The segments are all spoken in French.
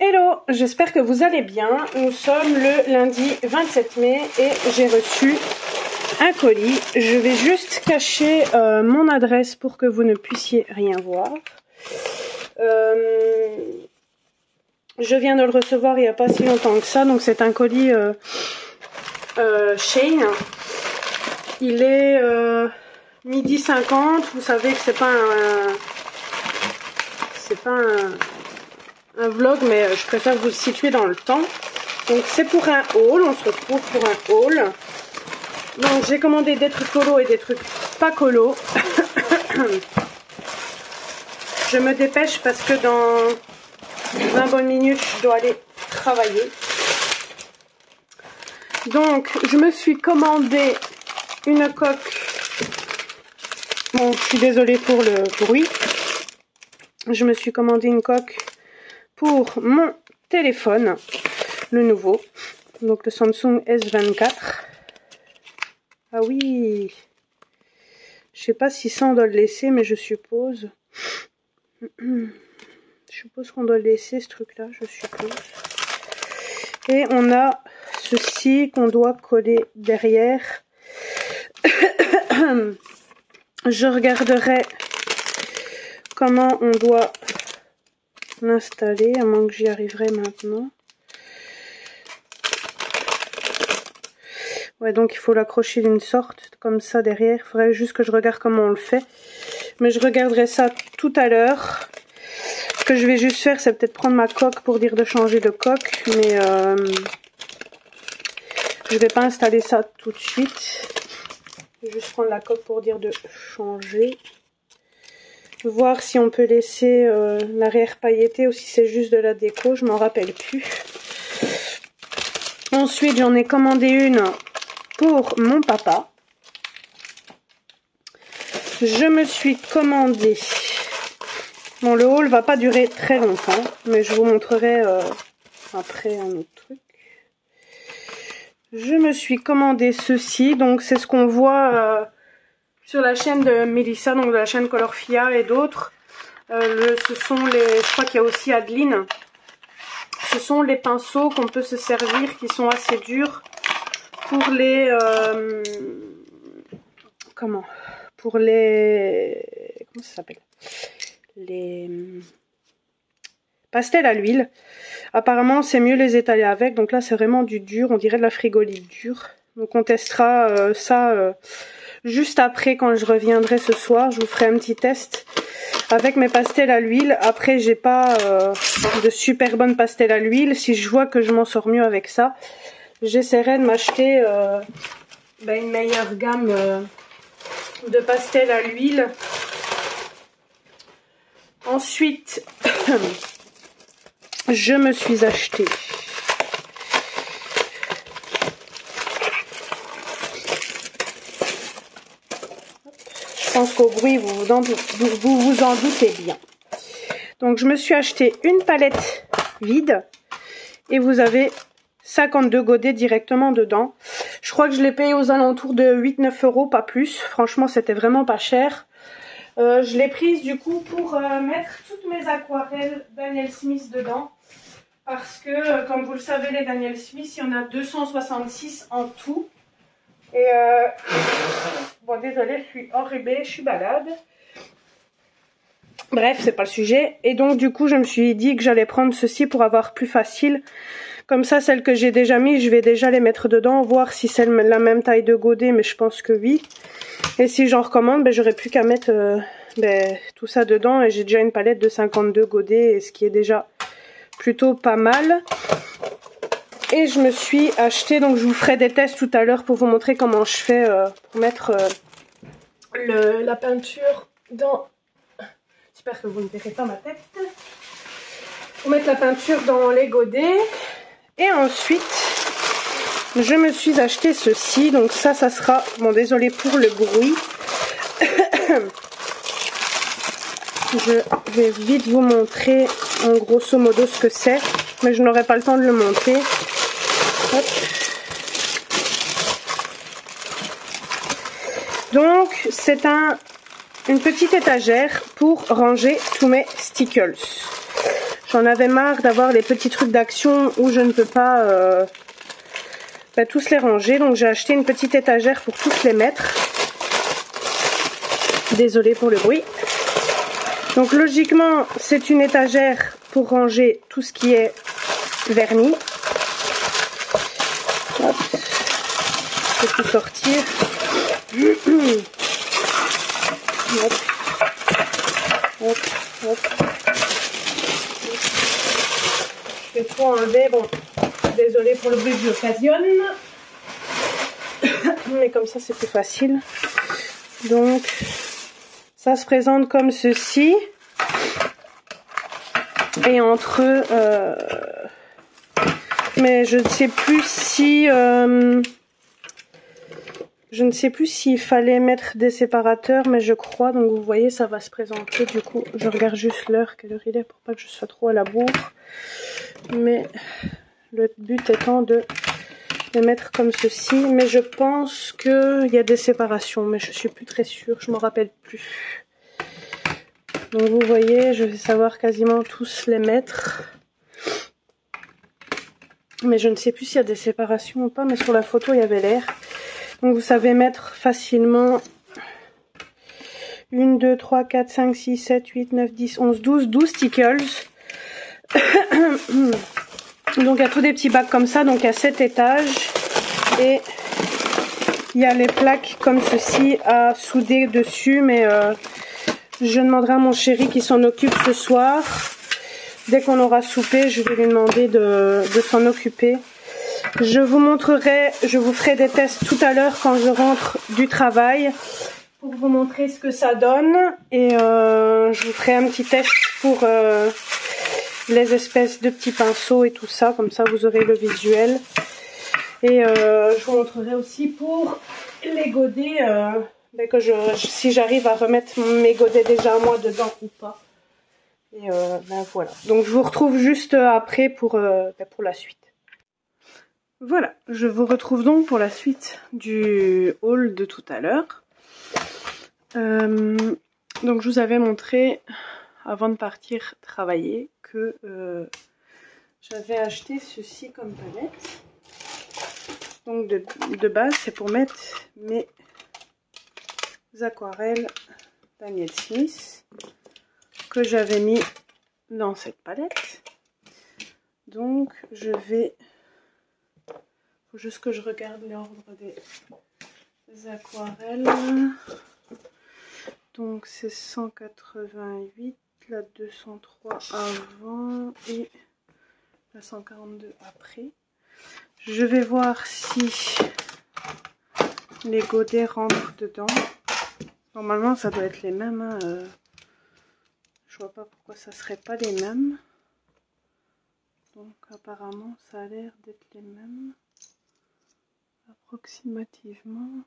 Hello, j'espère que vous allez bien. Nous sommes le lundi 27 mai et j'ai reçu un colis. Je vais juste cacher mon adresse pour que vous ne puissiez rien voir. Je viens de le recevoir il n'y a pas si longtemps que ça, donc c'est un colis Shein. Il est 12h50. Vous savez que c'est pas un vlog, mais je préfère vous le situer dans le temps. Donc c'est pour un haul, on se retrouve pour un haul. Donc j'ai commandé des trucs colo et des trucs pas colo. Je me dépêche parce que dans 20 bonnes minutes je dois aller travailler. Donc je me suis commandé une coque. Bon, je suis désolée pour le bruit. Je me suis commandé une coque pour mon téléphone, le nouveau, donc le Samsung S24. Ah oui, je sais pas si ça on doit le laisser, mais je suppose qu'on doit le laisser, ce truc là, je suppose. Et on a ceci qu'on doit coller derrière. Je regarderai comment on doit l'installer, à moins que j'y arriverai maintenant. Ouais, donc il faut l'accrocher d'une sorte, comme ça derrière. Il faudrait juste que je regarde comment on le fait. Mais je regarderai ça tout à l'heure. Ce que je vais juste faire, c'est peut-être prendre ma coque pour dire de changer de coque. Mais je vais pas installer ça tout de suite. Je vais juste prendre la coque pour dire de changer. Voir si on peut laisser l'arrière pailleté ou si c'est juste de la déco, je m'en rappelle plus. Ensuite j'en ai commandé une pour mon papa. Je me suis commandé, bon, le haul va pas durer très longtemps, mais je vous montrerai après un autre truc. Je me suis commandé ceci, donc c'est ce qu'on voit sur la chaîne de Melissa, donc de la chaîne Colorfia et d'autres. Ce sont les, je crois qu'il y a aussi Adeline. Ce sont les pinceaux qu'on peut se servir, qui sont assez durs pour les comment ça s'appelle, les pastels à l'huile. Apparemment c'est mieux les étaler avec, donc là c'est vraiment du dur, on dirait de la frigolite dure. Donc on testera ça juste après, quand je reviendrai ce soir. Je vous ferai un petit test avec mes pastels à l'huile. Après j'ai pas de super bonnes pastels à l'huile. Si je vois que je m'en sors mieux avec ça, j'essaierai de m'acheter une meilleure gamme de pastels à l'huile. Ensuite je me suis acheté je pense qu'au bruit vous vous en doutez bien. Donc je me suis acheté une palette vide et vous avez 52 godets directement dedans. Je crois que je l'ai payé aux alentours de 8-9 €, pas plus. Franchement c'était vraiment pas cher. Je l'ai prise du coup pour mettre toutes mes aquarelles Daniel Smith dedans. Parce que comme vous le savez, les Daniel Smith, il y en a 266 en tout. Et bon, désolée, je suis enrhumée, je suis malade. Bref, c'est pas le sujet. Et donc du coup je me suis dit que j'allais prendre ceci pour avoir plus facile. Comme ça, celles que j'ai déjà mis, je vais déjà les mettre dedans, voir si c'est la même taille de godet, mais je pense que oui. Et si j'en recommande, j'aurai plus qu'à mettre tout ça dedans. Et j'ai déjà une palette de 52 godets, ce qui est déjà plutôt pas mal. Et je me suis acheté, donc je vous ferai des tests tout à l'heure pour vous montrer comment je fais pour mettre la peinture dans... J'espère que vous ne verrez pas ma tête. Pour mettre la peinture dans les godets. Et ensuite, je me suis acheté ceci. Donc ça sera... Bon, désolé pour le bruit. Je vais vite vous montrer en grosso modo ce que c'est. Mais je n'aurai pas le temps de le monter. Hop. Donc c'est une petite étagère pour ranger tous mes stickers. J'en avais marre d'avoir les petits trucs d'action où je ne peux pas tous les ranger. Donc j'ai acheté une petite étagère pour tous les mettre. Désolée pour le bruit. Donc logiquement, c'est une étagère pour ranger tout ce qui est vernis. Hop. Je peux tout sortir. Hop. Hop. Hop. Je vais tout enlever. Bon, désolée pour le bruit que j'occasionne. Mais comme ça, c'est plus facile. Donc, ça se présente comme ceci. Et entre eux, mais je ne sais plus si je ne sais plus s'il fallait mettre des séparateurs, mais je crois. Donc vous voyez, ça va se présenter. Du coup, je regarde juste l'heure, quelle heure il est, pour pas que je sois trop à la bourre. Mais le but étant de les mettre comme ceci. Mais je pense qu'il y a des séparations, mais je suis plus très sûre, je m'en rappelle plus. Donc vous voyez, je vais savoir quasiment tous les mettre. Mais je ne sais plus s'il y a des séparations ou pas, mais sur la photo il y avait l'air. Donc vous savez mettre facilement 1, 2, 3, 4, 5, 6, 7, 8, 9, 10, 11, 12 tickles. Donc il y a tous des petits bacs comme ça, donc il y a 7 étages. Et il y a les plaques comme ceci à souder dessus, mais je demanderai à mon chéri qui s'en occupe ce soir. Dès qu'on aura soupé, je vais lui demander de s'en occuper. Je vous montrerai, je vous ferai des tests tout à l'heure quand je rentre du travail pour vous montrer ce que ça donne. Et je vous ferai un petit test pour les espèces de petits pinceaux et tout ça. Comme ça, vous aurez le visuel. Et je vous montrerai aussi pour les godets, si j'arrive à remettre mes godets déjà à moi dedans ou pas. Et voilà. Donc je vous retrouve juste après pour la suite. Voilà, je vous retrouve donc pour la suite du haul de tout à l'heure. Donc je vous avais montré avant de partir travailler que j'avais acheté ceci comme palette. Donc de base c'est pour mettre mes aquarelles Daniel Smith que j'avais mis dans cette palette. Donc je vais, faut juste que je regarde l'ordre des aquarelles. Donc c'est 188, la 203 avant et la 142 après. Je vais voir si les godets rentrent dedans. Normalement ça doit être les mêmes, hein. Je vois pas pourquoi ça serait pas les mêmes. Donc apparemment ça a l'air d'être les mêmes approximativement.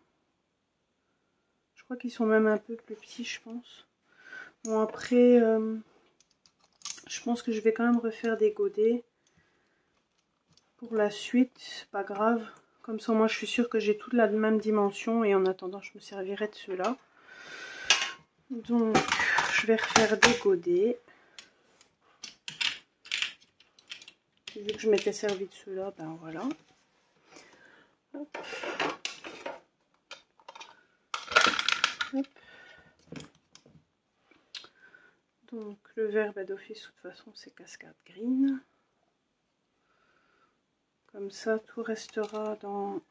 Je crois qu'ils sont même un peu plus petits, je pense. Bon après je pense que je vais quand même refaire des godets pour la suite, pas grave. Comme ça moi je suis sûre que j'ai toute la même dimension et en attendant je me servirai de ceux-là. Donc je vais refaire des godets. Vu que je m'étais servi de ceux-là, ben voilà. Hop. Hop. Donc le vert d'office, de toute façon c'est cascade green. Comme ça tout restera dans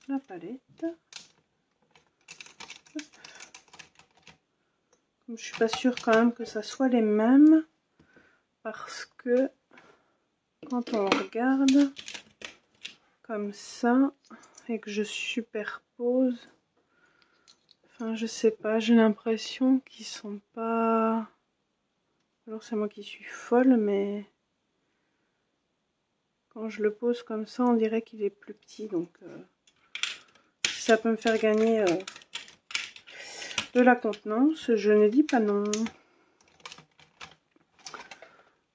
la palette. Hop. Comme je suis pas sûre quand même que ça soit les mêmes, parce que quand on regarde comme ça et que je superpose, enfin je sais pas, j'ai l'impression qu'ils sont pas, alors c'est moi qui suis folle, mais quand je le pose comme ça on dirait qu'il est plus petit. Donc si ça peut me faire gagner de la contenance, je ne dis pas non.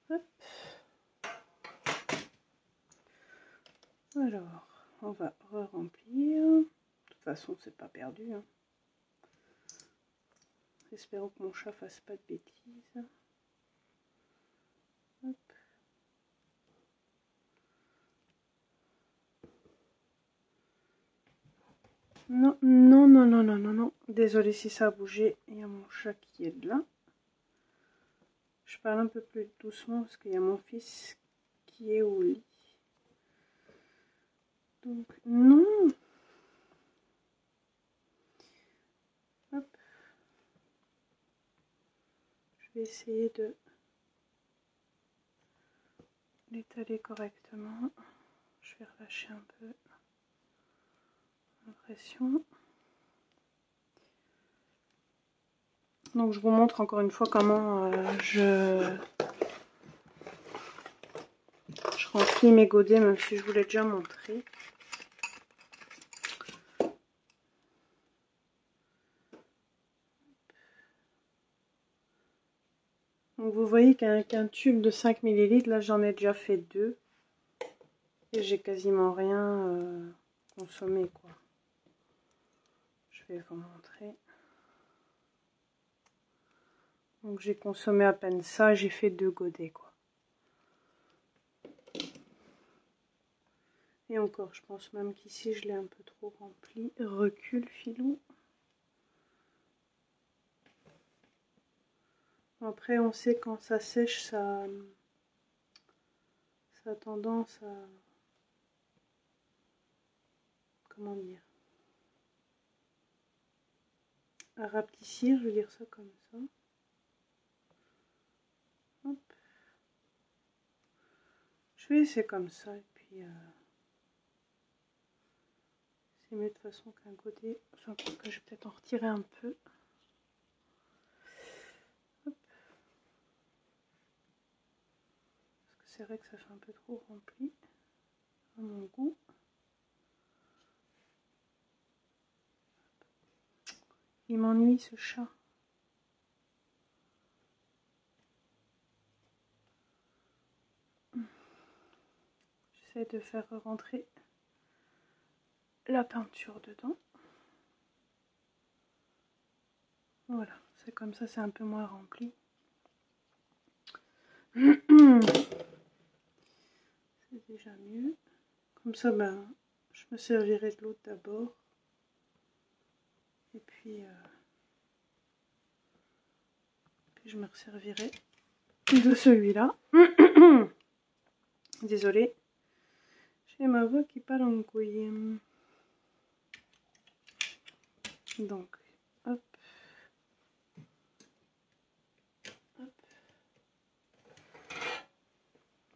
Hop. Alors on va re-remplir. De toute façon c'est pas perdu, hein. Espérons que mon chat fasse pas de bêtises. Hop. Non, non, non, non, non, non, non. Désolée si ça a bougé. Il y a mon chat qui est là. Je parle un peu plus doucement parce qu'il y a mon fils qui est au lit. Donc, non. Hop. Je vais essayer de l'étaler correctement. Je vais relâcher un peu la pression. Donc je vous montre encore une fois comment je remplis mes godets, même si je vous l'ai déjà montré. Donc vous voyez qu'un tube de 5 ml, là j'en ai déjà fait 2. Et j'ai quasiment rien consommé, quoi. Je vais vous montrer. Donc j'ai consommé à peine ça, j'ai fait 2 godets, quoi. Et encore, je pense même qu'ici je l'ai un peu trop rempli. Recule, filou. Après, on sait quand ça sèche, ça a tendance à... Comment dire? À rapetissir, je veux dire ça comme ça. Hop. Je vais essayer comme ça et puis c'est mieux de façon qu'un godet. Enfin, que je vais peut-être en retirer un peu. Hop. Parce que c'est vrai que ça fait un peu trop rempli à mon goût. Il m'ennuie ce chat. J'essaie de faire rentrer la peinture dedans. Voilà, c'est comme ça, c'est un peu moins rempli. C'est déjà mieux. Comme ça, ben, je me servirai de l'autre d'abord. Et puis je me resservirai de celui-là. Désolée. J'ai ma voix qui parle en couille. Donc, hop. Hop.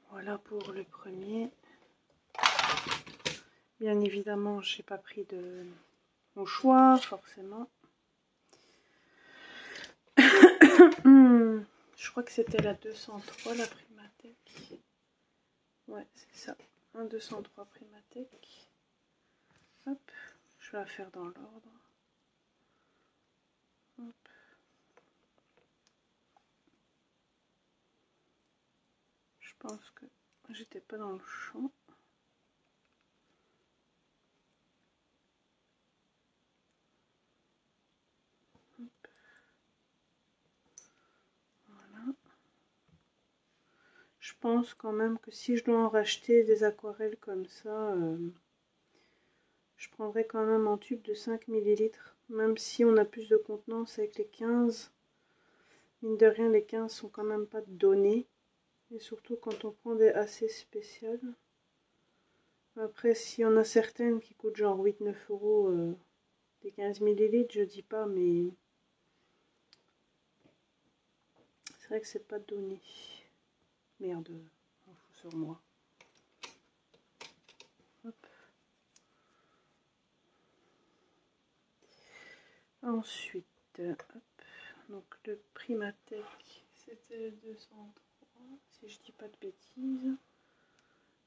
Voilà pour le premier. Bien évidemment, j'ai pas pris de mouchoir, forcément. Je crois que c'était la 203, la Primatech. Ouais, c'est ça. Un 203 Primatech. Hop, je vais la faire dans l'ordre. Hop. Je pense que j'étais pas dans le champ. Hop. Voilà. Je pense quand même que si je dois en racheter des aquarelles comme ça, je prendrai quand même un tube de 5 ml. Même si on a plus de contenance avec les 15. Mine de rien, les 15 sont quand même pas donnés. Et surtout quand on prend des assez spéciales. Après, s'il y en a certaines qui coûtent genre 8-9 €, des 15 ml, je dis pas, mais c'est vrai que c'est pas donné. Merde, on fout sur moi. Hop. Ensuite, hop. Donc le Primatech, c'était le 203, si je dis pas de bêtises.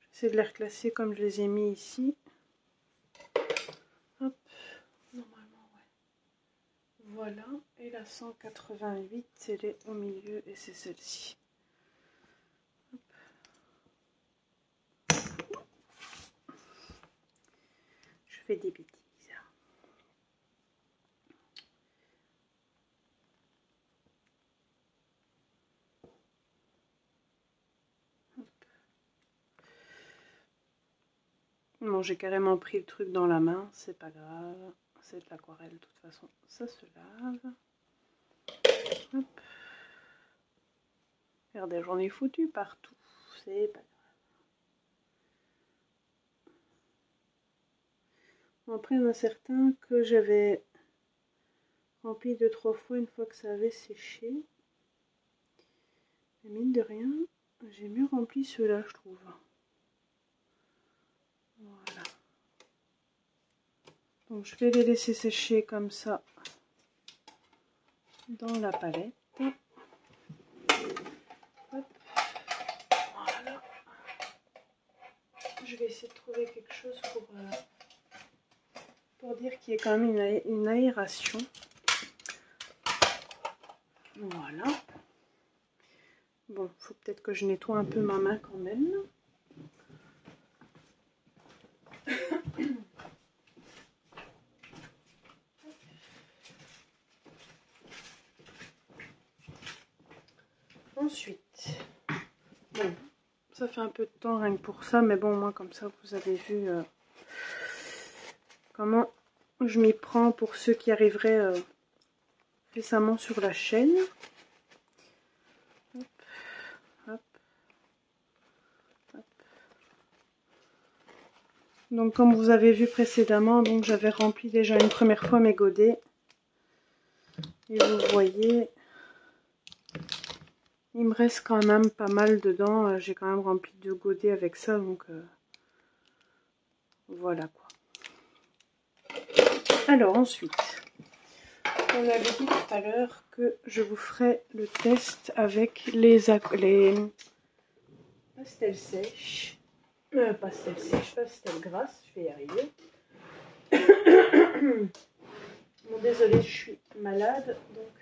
J'essaie de les reclasser comme je les ai mis ici. Hop, normalement, ouais. Voilà, et la 188, elle est au milieu et c'est celle-ci. Je fais des bêtises. Bon, j'ai carrément pris le truc dans la main, c'est pas grave. C'est de l'aquarelle de toute façon, ça se lave. Hop. Regardez, j'en ai foutu partout, c'est pas grave. Bon, après, il y en a certains que j'avais rempli 2-3 fois une fois que ça avait séché. Et mine de rien, j'ai mieux rempli ceux-là, je trouve. Voilà. Donc je vais les laisser sécher comme ça dans la palette. Hop. Voilà. Je vais essayer de trouver quelque chose pour dire qu'il y a quand même une aération. Voilà. Bon, faut peut-être que je nettoie un peu ma main quand même. Ensuite, bon, ça fait un peu de temps rien que pour ça, mais bon, moi comme ça vous avez vu comment je m'y prends pour ceux qui arriveraient récemment sur la chaîne. Hop, hop, hop. Donc comme vous avez vu précédemment, donc j'avais rempli déjà une première fois mes godets. Et vous voyez, il me reste quand même pas mal dedans. J'ai quand même rempli 2 godets avec ça, donc voilà quoi. Alors ensuite, on avait dit tout à l'heure que je vous ferai le test avec les pastels sèches. Pastels sèches, pastels grasses, je vais y arriver. Bon, désolée, je suis malade, donc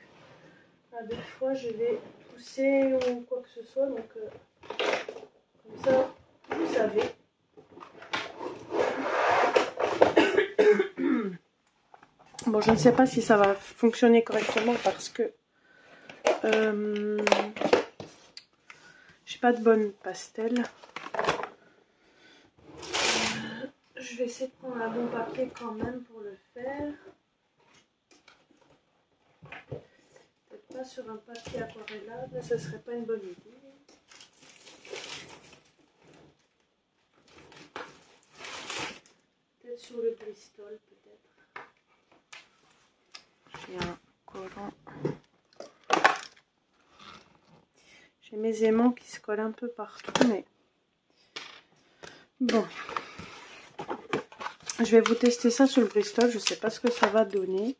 à des fois je vais tousser ou quoi que ce soit, donc comme ça, vous savez. Bon, je ne sais pas si ça va fonctionner correctement parce que j'ai pas de bonne pastel. Je vais essayer de prendre un bon papier quand même pour le faire. Peut-être pas sur un papier aquarellable, ce serait pas une bonne idée. Peut-être sur le Bristol, peut-être. J'ai un collant. J'ai mes aimants qui se collent un peu partout, mais bon. Je vais vous tester ça sur le Bristol, je sais pas ce que ça va donner.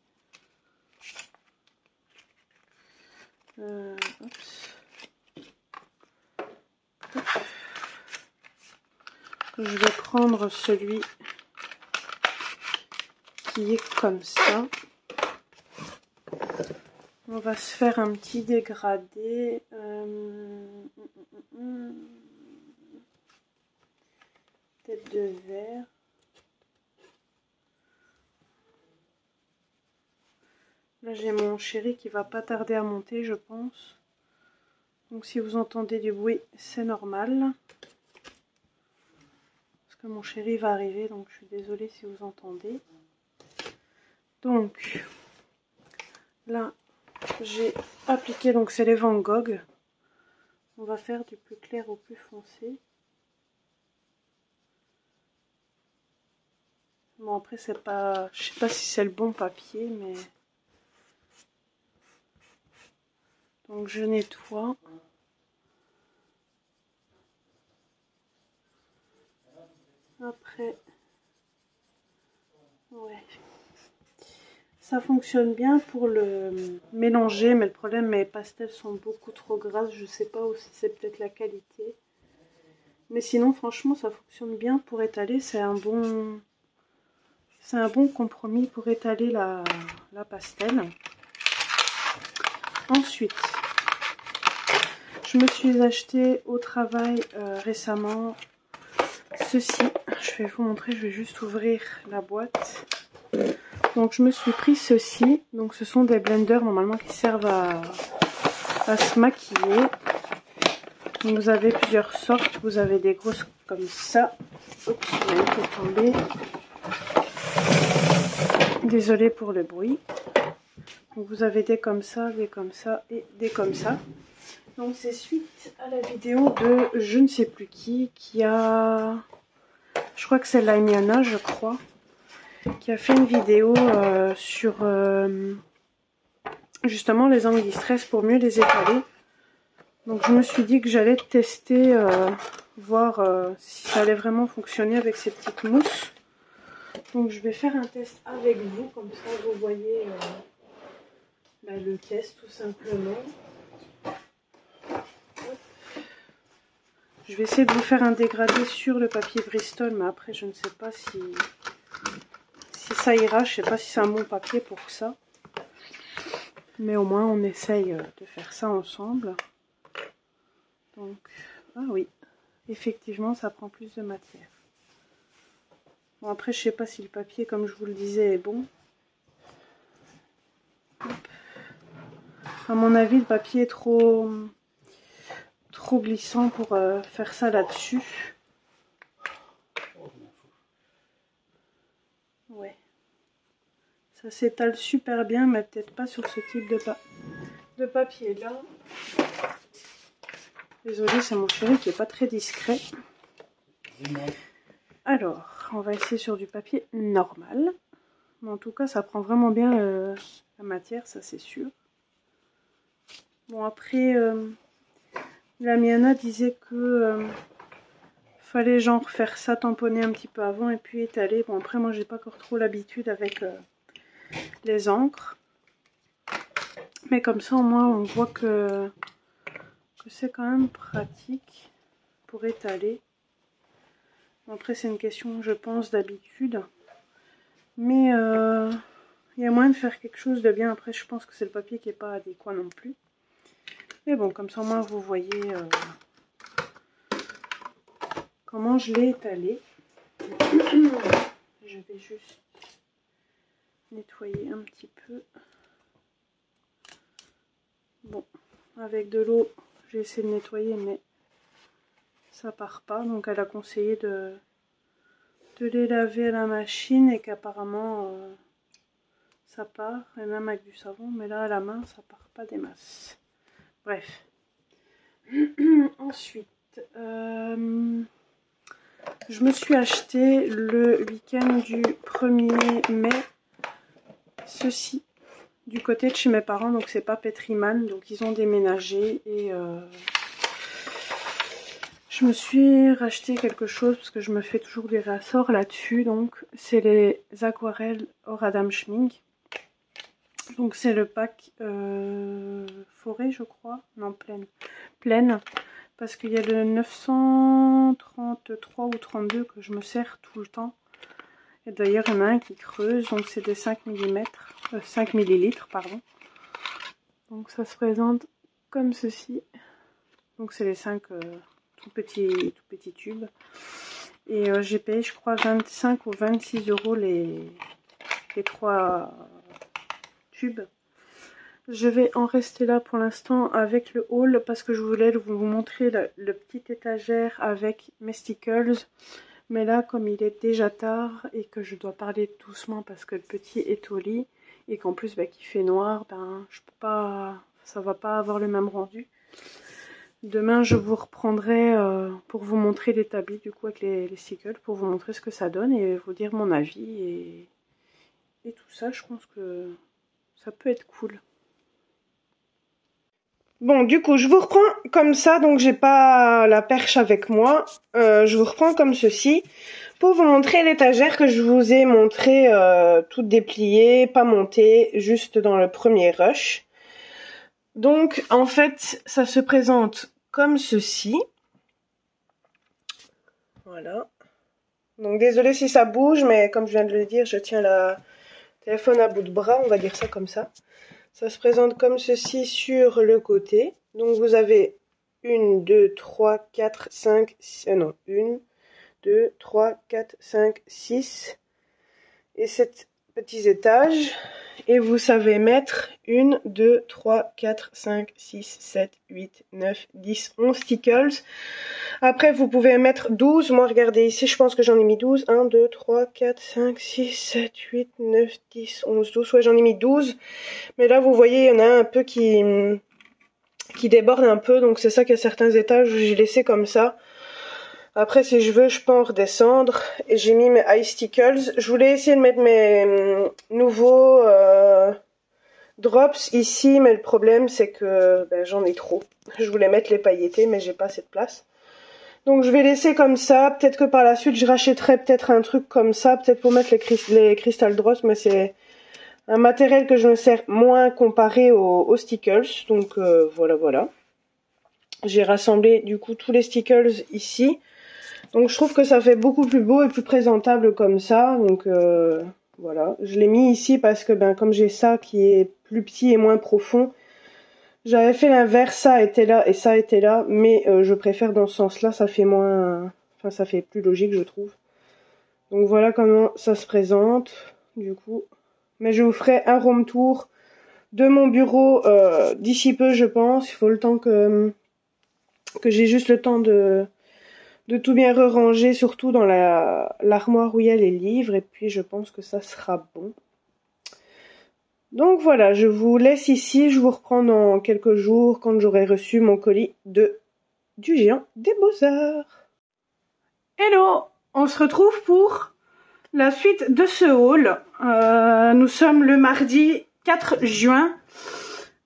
Je vais prendre celui qui est comme ça. On va se faire un petit dégradé. Tête de verre. Là j'ai mon chéri qui va pas tarder à monter, je pense. Donc si vous entendez du bruit, c'est normal. Parce que mon chéri va arriver, donc je suis désolée si vous entendez. Donc là j'ai appliqué, donc c'est les Van Gogh. On va faire du plus clair au plus foncé. Bon après c'est pas, je sais pas si c'est le bon papier, mais donc je nettoie. Après, ouais, ça fonctionne bien pour le mélanger, mais le problème, mes pastels sont beaucoup trop grasses. Je sais pas aussi, c'est peut-être la qualité. Mais sinon, franchement, ça fonctionne bien pour étaler. C'est un bon compromis pour étaler la pastel. Ensuite, je me suis acheté au travail récemment ceci. Je vais vous montrer, je vais juste ouvrir la boîte. Donc je me suis pris ceci. Donc ce sont des blenders normalement qui servent à se maquiller. Donc, vous avez plusieurs sortes. Vous avez des grosses comme ça. Oups, il y a une qui est tombée. Désolée pour le bruit. Donc, vous avez des comme ça et des comme ça. Donc c'est suite à la vidéo de je ne sais plus qui a... Je crois que c'est Laimiana, je crois. Qui a fait une vidéo sur justement les angles distress pour mieux les étaler. Donc je me suis dit que j'allais tester, voir si ça allait vraiment fonctionner avec ces petites mousses. Donc je vais faire un test avec vous, comme ça vous voyez le test tout simplement. Je vais essayer de vous faire un dégradé sur le papier Bristol, mais après je ne sais pas si ça ira. Je ne sais pas si c'est un bon papier pour ça. Mais au moins on essaye de faire ça ensemble. Donc, ah oui, effectivement ça prend plus de matière. Bon après je ne sais pas si le papier, comme je vous le disais, est bon. Hop. À mon avis le papier est trop glissant pour faire ça là-dessus. Ouais. Ça s'étale super bien, mais peut-être pas sur ce type de papier là. Désolée, c'est mon chéri qui est pas très discret. Alors, on va essayer sur du papier normal. Mais en tout cas, ça prend vraiment bien la matière, ça c'est sûr. Bon, après, la Miana disait que fallait genre faire ça, tamponner un petit peu avant et puis étaler. Bon, après, moi, j'ai pas encore trop l'habitude avec les encres. Mais comme ça, au moins, on voit que c'est quand même pratique pour étaler. Après, c'est une question, je pense, d'habitude. Mais il y a moyen de faire quelque chose de bien. Après, je pense que c'est le papier qui n'est pas adéquat non plus. Mais bon, comme ça, au moins, vous voyez comment je l'ai étalé. Je vais juste nettoyer un petit peu. Bon, avec de l'eau, j'ai essayé de nettoyer, mais ça part pas. Donc, elle a conseillé de les laver à la machine et qu'apparemment ça part, et même avec du savon, mais là à la main ça part pas des masses. Bref. Ensuite, je me suis acheté le week-end du 1er mai ceci du côté de chez mes parents, donc c'est pas Petriman, donc ils ont déménagé et je me suis racheté quelque chose parce que je me fais toujours des rassorts là-dessus. Donc c'est les aquarelles Horadam Schmink. Donc c'est le pack forêt, je crois, non pleine, parce qu'il y a le 933 ou 32 que je me sers tout le temps. Et d'ailleurs il y en a un qui creuse, donc c'est des 5 millilitres, pardon. Donc ça se présente comme ceci. Donc c'est les 5 tout petits tubes. Et j'ai payé, je crois, 25 ou 26 € les 3 tubes. Je vais en rester là pour l'instant avec le haul parce que je voulais vous montrer le petit étagère avec mes stickers. Mais là, comme il est déjà tard et que je dois parler doucement parce que le petit est au lit et qu'en plus qu'il fait noir, je peux pas, ça va pas avoir le même rendu. Demain, je vous reprendrai pour vous montrer l'établi du coup avec les stickers, pour vous montrer ce que ça donne et vous dire mon avis et tout ça. Je pense que ça peut être cool. Bon, du coup, je vous reprends comme ça, donc j'ai pas la perche avec moi. Je vous reprends comme ceci pour vous montrer l'étagère que je vous ai montré toute dépliée, pas montée, juste dans le premier rush. Donc, en fait, ça se présente comme ceci. Voilà. Donc, désolée si ça bouge, mais comme je viens de le dire, je tiens le téléphone à bout de bras, on va dire ça comme ça. Ça se présente comme ceci sur le côté. Donc vous avez 1, 2, 3, 4, 5, 6, non, 1, 2, 3, 4, 5, 6. Et cette petits étages. Et vous savez mettre 1, 2, 3, 4, 5, 6, 7, 8, 9, 10, 11 stickles. Après, vous pouvez mettre 12. Moi, regardez ici, je pense que j'en ai mis 12. 1, 2, 3, 4, 5, 6, 7, 8, 9, 10, 11, 12. Ouais, j'en ai mis 12. Mais là, vous voyez, il y en a un peu qui déborde un peu. Donc, c'est ça qu'il y a certains étages où j'ai laissé comme ça. Après, si je veux, je peux en redescendre. Et j'ai mis mes ice stickles. Je voulais essayer de mettre mes nouveaux drops ici, mais le problème, c'est que j'en ai trop. Je voulais mettre les pailletés, mais j'ai pas assez de place. Donc, je vais laisser comme ça. Peut-être que par la suite, je rachèterai peut-être un truc comme ça. Peut-être pour mettre les crystal drops, mais c'est un matériel que je me sers moins comparé aux stickles. Donc, voilà. J'ai rassemblé, du coup, tous les stickles ici. Donc je trouve que ça fait beaucoup plus beau et plus présentable comme ça. Donc voilà, je l'ai mis ici parce que comme j'ai ça qui est plus petit et moins profond, j'avais fait l'inverse, ça était là et ça était là, mais je préfère dans ce sens-là, ça fait moins, enfin ça fait plus logique je trouve. Donc voilà comment ça se présente du coup. Mais je vous ferai un room tour de mon bureau d'ici peu je pense. Il faut le temps que j'ai juste le temps de tout bien ranger, surtout dans l'armoire où il y a les livres, et puis je pense que ça sera bon. Donc voilà, je vous laisse ici, je vous reprends dans quelques jours quand j'aurai reçu mon colis du géant des Beaux-Arts. Hello, on se retrouve pour la suite de ce haul. Nous sommes le mardi 4 juin.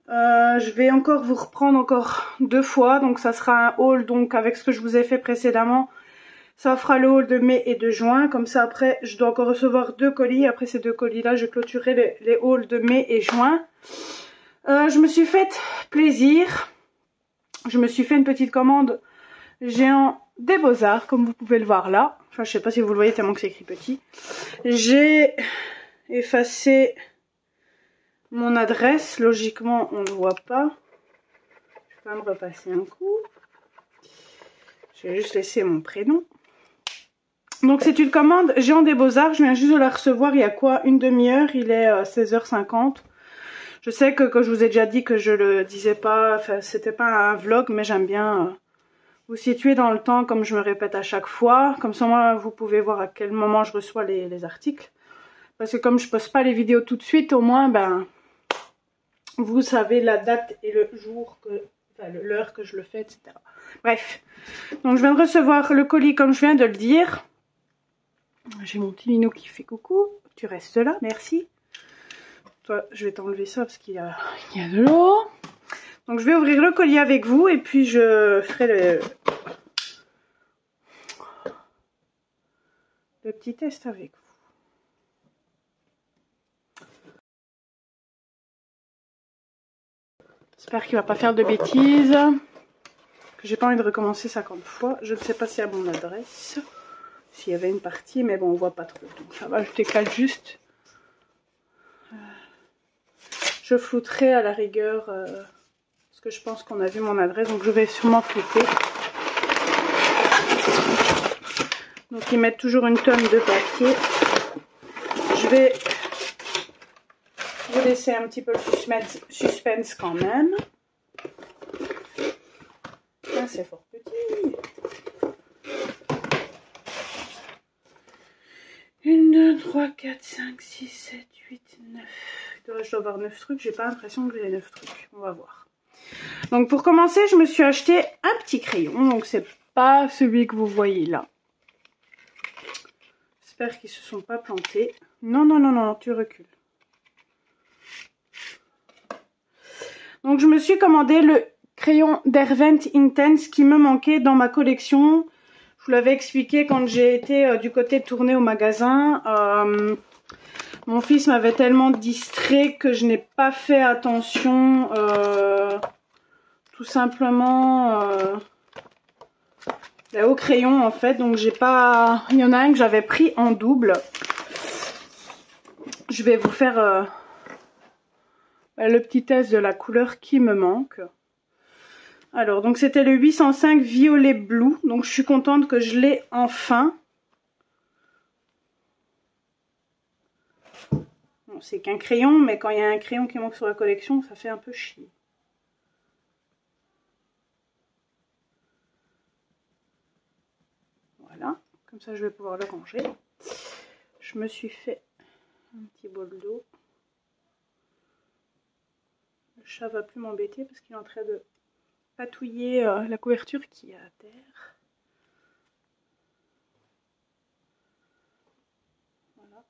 Je vais encore vous reprendre encore 2 fois, donc ça sera un haul donc avec ce que je vous ai fait précédemment. Ça fera le haul de mai et de juin, comme ça après je dois encore recevoir 2 colis. Après ces 2 colis là je clôturerai les hauls de mai et juin. Je me suis fait plaisir, je me suis fait une petite commande géant des Beaux-Arts comme vous pouvez le voir là. Enfin je sais pas si vous le voyez tellement que c'est écrit petit. J'ai effacé mon adresse, logiquement on ne voit pas. Je vais quand même repasser un coup. Je vais juste laisser mon prénom. Donc c'est une commande géant des Beaux-Arts, je viens juste de la recevoir il y a quoi, une demi-heure, il est 16h50. Je sais que je vous ai déjà dit que je le disais pas, enfin c'était pas un vlog, mais j'aime bien vous situer dans le temps comme je me répète à chaque fois. Comme ça moi vous pouvez voir à quel moment je reçois les articles. Parce que comme je poste pas les vidéos tout de suite, au moins vous savez la date et le jour, l'heure que je le fais, etc. Bref, donc je viens de recevoir le colis comme je viens de le dire. J'ai mon petit minou qui fait coucou, tu restes là, merci. Toi, je vais t'enlever ça parce qu'il y a de l'eau. Donc je vais ouvrir le colis avec vous et puis je ferai le petit test avec vous. J'espère qu'il va pas faire de bêtises. Que j'ai pas envie de recommencer 50 fois. Je ne sais pas s'il y a mon adresse. S'il y avait une partie, mais bon, on voit pas trop. Donc ça va, je décale juste. Je flouterai à la rigueur, parce que je pense qu'on a vu mon adresse. Donc je vais sûrement flouter. Donc ils mettent toujours une tonne de papier. Je vais vous laisser un petit peu le suspense quand même. Ah, c'est fort petit. 1, 2, 3, 4, 5, 6, 7, 8, 9. Je dois avoir 9 trucs. J'ai pas l'impression que j'ai 9 trucs. On va voir. Donc pour commencer, je me suis acheté un petit crayon. Donc c'est pas celui que vous voyez là. J'espère qu'ils se sont pas plantés. Non, tu recules. Donc je me suis commandé le crayon Derwent Intense qui me manquait dans ma collection. Je vous l'avais expliqué quand j'ai été du côté de tourner au magasin. Mon fils m'avait tellement distrait que je n'ai pas fait attention tout simplement au crayon en fait. Donc j'ai pas... Il y en a un que j'avais pris en double. Je vais vous faire le petit test de la couleur qui me manque. Alors, donc c'était le 805 Violet Blue. Donc je suis contente que je l'ai enfin. bon, c'est qu'un crayon, mais quand il y a un crayon qui manque sur la collection, ça fait un peu chier. Voilà, comme ça je vais pouvoir le ranger. Je me suis fait un petit bol d'eau. Le chat va plus m'embêter parce qu'il est en train de patouiller la couverture qui est à terre. Voilà.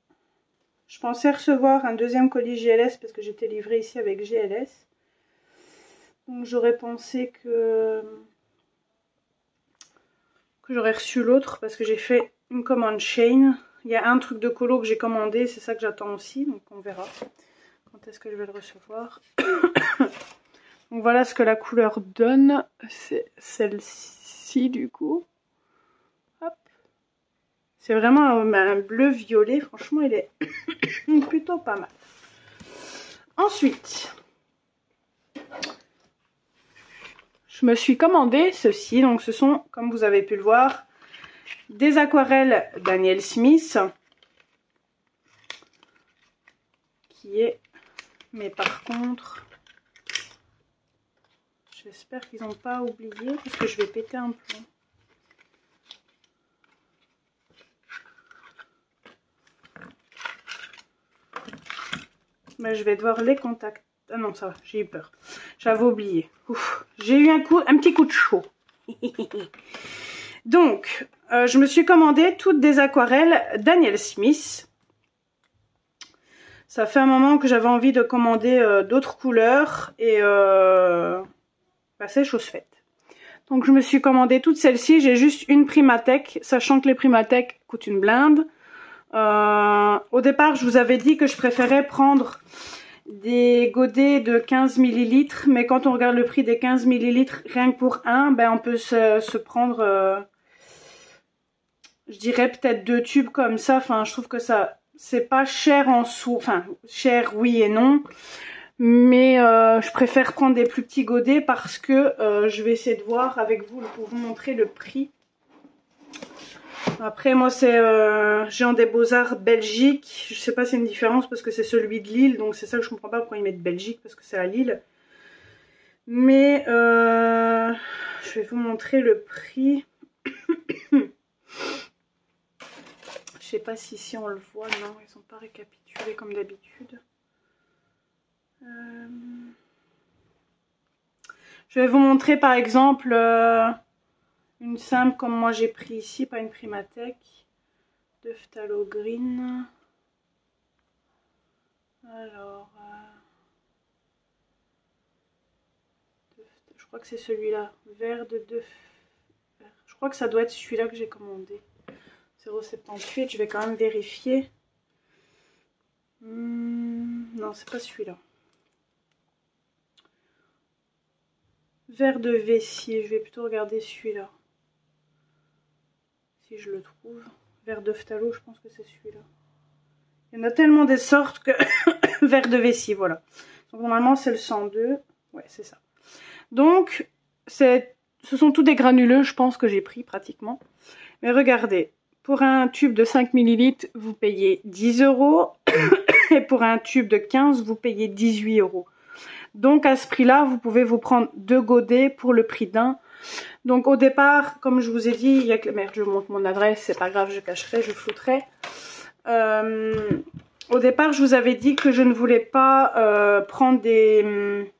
Je pensais recevoir un deuxième colis GLS parce que j'étais livrée ici avec GLS. Donc j'aurais pensé que j'aurais reçu l'autre parce que j'ai fait une commande Shein. Il y a un truc de colo que j'ai commandé, c'est ça que j'attends aussi, donc on verra quand est-ce que je vais le recevoir. Donc voilà ce que la couleur donne, c'est celle-ci du coup. C'est vraiment un bleu violet, franchement il est plutôt pas mal. Ensuite, je me suis commandé ceci, donc ce sont, comme vous avez pu le voir, des aquarelles Daniel Smith, qui est, mais par contre, j'espère qu'ils n'ont pas oublié, parce que je vais péter un plomb. Mais je vais devoir les contacter. Ah non, ça va, j'ai eu peur. J'avais oublié. J'ai eu un petit coup de chaud. Donc, je me suis commandé toutes des aquarelles Daniel Smith. Ça fait un moment que j'avais envie de commander d'autres couleurs et bah, c'est chose faite. Donc je me suis commandé toutes celles-ci. J'ai juste une Primatech, sachant que les Primatech coûtent une blinde. Au départ, je vous avais dit que je préférais prendre des godets de 15 ml, mais quand on regarde le prix des 15 ml rien que pour un, ben on peut se prendre, je dirais peut-être 2 tubes comme ça. Enfin, je trouve que ça, c'est pas cher en sous, enfin cher oui et non, mais je préfère prendre des plus petits godets parce que je vais essayer de voir avec vous pour vous montrer le prix. Après moi c'est Géant des Beaux-Arts Belgique, je sais pas si c'est une différence parce que c'est celui de Lille, donc c'est ça que je comprends pas pourquoi ils mettent Belgique parce que c'est à Lille. Mais je vais vous montrer le prix. Je sais pas si on le voit, non ils sont pas récapitulés comme d'habitude. Je vais vous montrer par exemple une simple comme moi j'ai pris ici, pas une Primatech, de Phthalo Green. Alors, je crois que c'est celui-là, vert de je crois que ça doit être celui-là que j'ai commandé. 0,78, je vais quand même vérifier. Non, c'est pas celui-là. Vert de vessie, je vais plutôt regarder celui-là. Si je le trouve. Vert de Phthalo, je pense que c'est celui-là. Il y en a tellement des sortes que... Vert de vessie, voilà. Donc normalement c'est le 102. Ouais, c'est ça. Donc, ce sont tous des granuleux, je pense que j'ai pris pratiquement. Mais regardez, pour un tube de 5 ml, vous payez 10 €. Et pour un tube de 15, vous payez 18 €. Donc à ce prix-là, vous pouvez vous prendre 2 godets pour le prix d'un. Donc au départ, comme je vous ai dit, il y a que... Merde, je vous montre mon adresse, c'est pas grave, je cacherai, je flouterai. Au départ, je vous avais dit que je ne voulais pas prendre des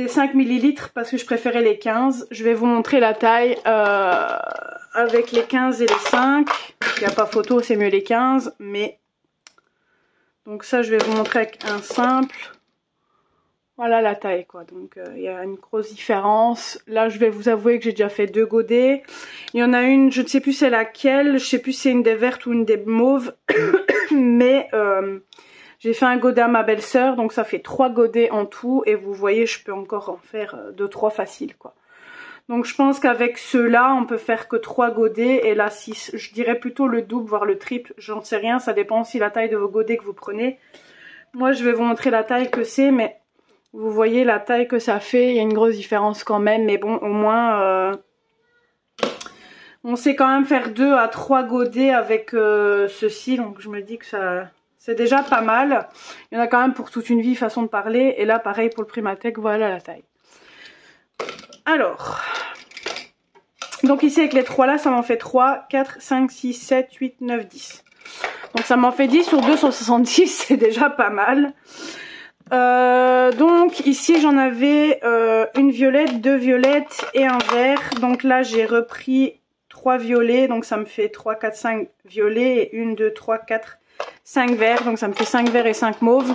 5 ml parce que je préférais les 15. Je vais vous montrer la taille avec les 15 et les 5. Il n'y a pas photo, c'est mieux les 15. Mais donc ça, je vais vous montrer avec un simple. Voilà la taille quoi. Donc il y a une grosse différence. Là, je vais vous avouer que j'ai déjà fait 2 godets. Il y en a une, je ne sais plus c'est laquelle. Je sais plus si c'est une des vertes ou une des mauves. Mais... j'ai fait un godet à ma belle-sœur, donc ça fait 3 godets en tout. Et vous voyez, je peux encore en faire 2-3 faciles, quoi. Donc je pense qu'avec ceux-là, on peut faire que 3 godets. Et là, 6, je dirais plutôt le double, voire le triple. J'en sais rien, ça dépend aussi la taille de vos godets que vous prenez. Moi, je vais vous montrer la taille que c'est, mais vous voyez la taille que ça fait. Il y a une grosse différence quand même, mais bon, au moins... on sait quand même faire 2 à 3 godets avec ceci. Donc je me dis que C'est déjà pas mal. Il y en a quand même pour toute une vie, façon de parler. Et là, pareil pour le Primatech, voilà la taille. Alors, donc ici avec les 3 là, ça m'en fait 3, 4, 5, 6, 7, 8, 9, 10. Donc ça m'en fait 10 sur 270, c'est déjà pas mal. Donc ici j'en avais une violette, 2 violettes et un vert. Donc là j'ai repris 3 violets, donc ça me fait 3, 4, 5 violets et 1, 2, 3, 4, 5 verts. Donc ça me fait 5 verts et 5 mauves.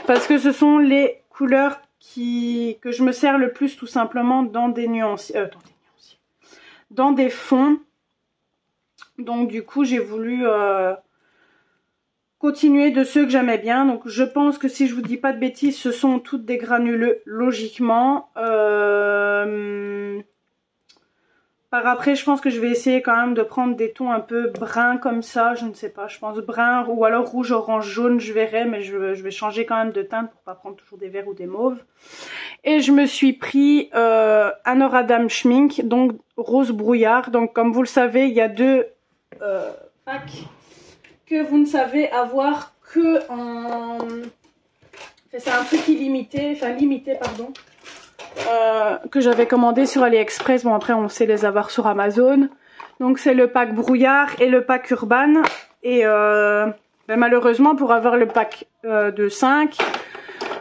Parce que ce sont les couleurs que je me sers le plus tout simplement dans des nuances, dans des fonds. Donc du coup j'ai voulu continuer de ceux que j'aimais bien. Donc je pense que si je vous dis pas de bêtises, ce sont toutes des granuleux logiquement. Par après je pense que je vais essayer quand même de prendre des tons un peu bruns comme ça, je ne sais pas, je pense brun ou alors rouge, orange, jaune, je verrai, mais je vais changer quand même de teinte pour pas prendre toujours des verts ou des mauves. Et je me suis pris un Noradam Schmink, donc rose brouillard. Donc comme vous le savez, il y a 2 packs que vous ne savez avoir que en... Enfin, c'est un truc illimité, enfin limité pardon. Que j'avais commandé sur AliExpress. Bon après on sait les avoir sur Amazon. Donc c'est le pack brouillard et le pack urban. Et ben, malheureusement pour avoir le pack de 5,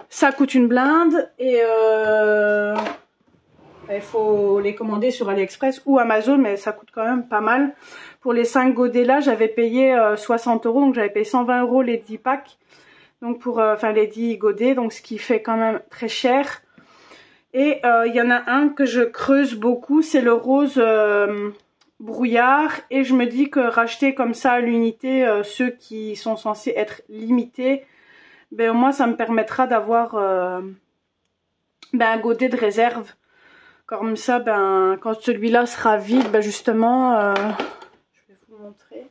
ça coûte une blinde. Et il faut les commander sur AliExpress ou Amazon, mais ça coûte quand même pas mal. Pour les 5 godets là j'avais payé 60 €, donc j'avais payé 120 € les 10 packs. Donc pour enfin les 10 godets, donc ce qui fait quand même très cher. Et il y en a un que je creuse beaucoup, c'est le rose brouillard. Et je me dis que racheter comme ça à l'unité ceux qui sont censés être limités, ben au moins ça me permettra d'avoir un godet de réserve. Comme ça, ben quand celui-là sera vide, ben justement, je vais vous montrer.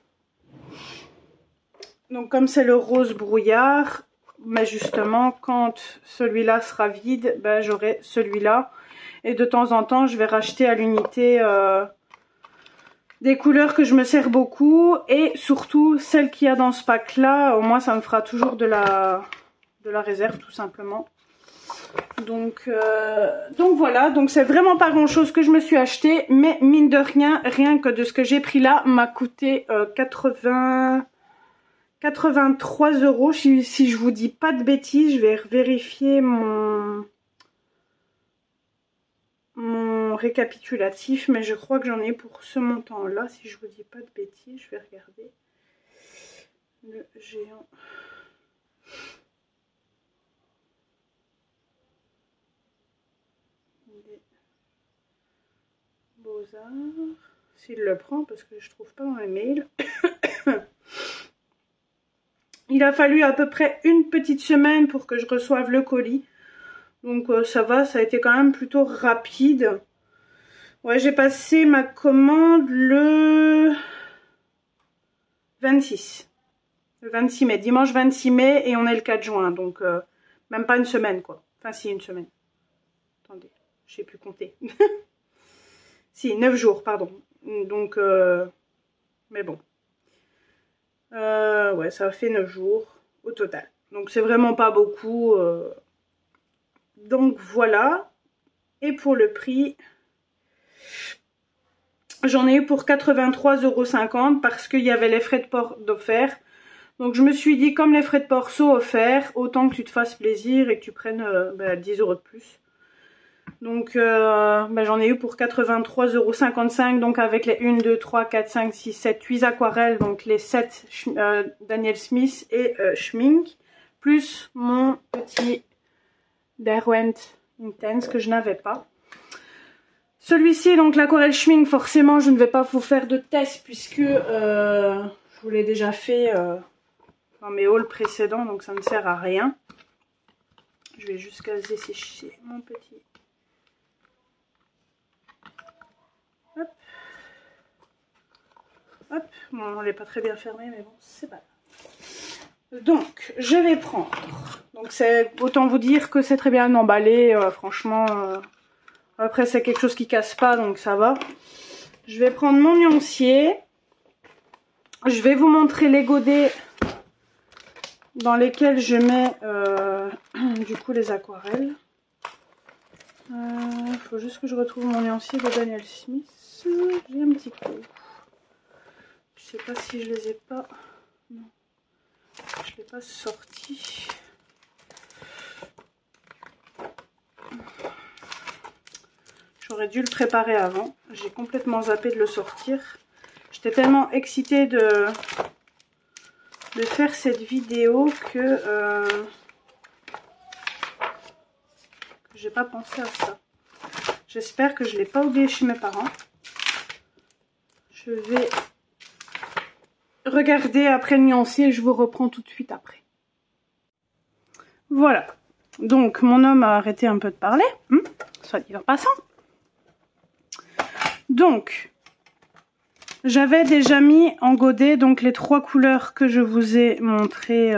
Donc comme c'est le rose brouillard, mais justement quand celui-là sera vide, ben j'aurai celui-là. Et de temps en temps je vais racheter à l'unité des couleurs que je me sers beaucoup. Et surtout celle qu'il y a dans ce pack là, au moins ça me fera toujours de la réserve tout simplement. Donc voilà, donc c'est vraiment pas grand chose que je me suis acheté. Mais mine de rien, rien que de ce que j'ai pris là m'a coûté 83 €, si je vous dis pas de bêtises. Je vais vérifier mon récapitulatif, mais je crois que j'en ai pour ce montant là, si je vous dis pas de bêtises. Je vais regarder le géant des Beaux-Arts, s'il le prend, parce que je trouve pas dans les mails. Il a fallu à peu près une petite semaine pour que je reçoive le colis. Donc ça va, ça a été quand même plutôt rapide. Ouais, j'ai passé ma commande le 26. Le 26 mai, dimanche 26 mai, et on est le 4 juin. Donc même pas une semaine quoi. Enfin si, une semaine. Attendez, je sais plus compter. Si, 9 jours, pardon. Donc, mais bon. Ouais, ça fait 9 jours au total. Donc c'est vraiment pas beaucoup. Donc voilà. Et pour le prix, j'en ai eu pour 83,50 € parce qu'il y avait les frais de port d'offert. Donc je me suis dit, comme les frais de port sont offerts, autant que tu te fasses plaisir et que tu prennes 10 € de plus. Donc j'en ai eu pour 83,55 €, donc avec les 1, 2, 3, 4, 5, 6, 7, 8 aquarelles, donc les 7 Daniel Smith et Schmink, plus mon petit Derwent Intense que je n'avais pas. Celui-ci, donc l'aquarelle Schmink, forcément je ne vais pas vous faire de test puisque je vous l'ai déjà fait dans mes hauls précédents, donc ça ne sert à rien. Je vais juste caser sécher mon petit... Hop. Hop. Bon, on n'est pas très bien fermé, mais bon, c'est pas grave. Donc, je vais prendre. Donc, c'est autant vous dire que c'est très bien emballé. Franchement, après, c'est quelque chose qui casse pas, donc ça va. Je vais prendre mon nuancier. Je vais vous montrer les godets dans lesquels je mets du coup les aquarelles. Faut juste que je retrouve mon nuancier de Daniel Smith. J'ai un petit coup. Je sais pas si je les ai pas. Non, je l'ai pas sorti. J'aurais dû le préparer avant. J'ai complètement zappé de le sortir. J'étais tellement excitée de faire cette vidéo que j'ai pas pensé à ça. J'espère que je l'ai pas oublié chez mes parents. Je vais regarder après le nuancier et je vous reprends tout de suite après. Voilà. Donc mon homme a arrêté un peu de parler. Soit dit en passant. Donc j'avais déjà mis en godet donc les 3 couleurs que je vous ai montrées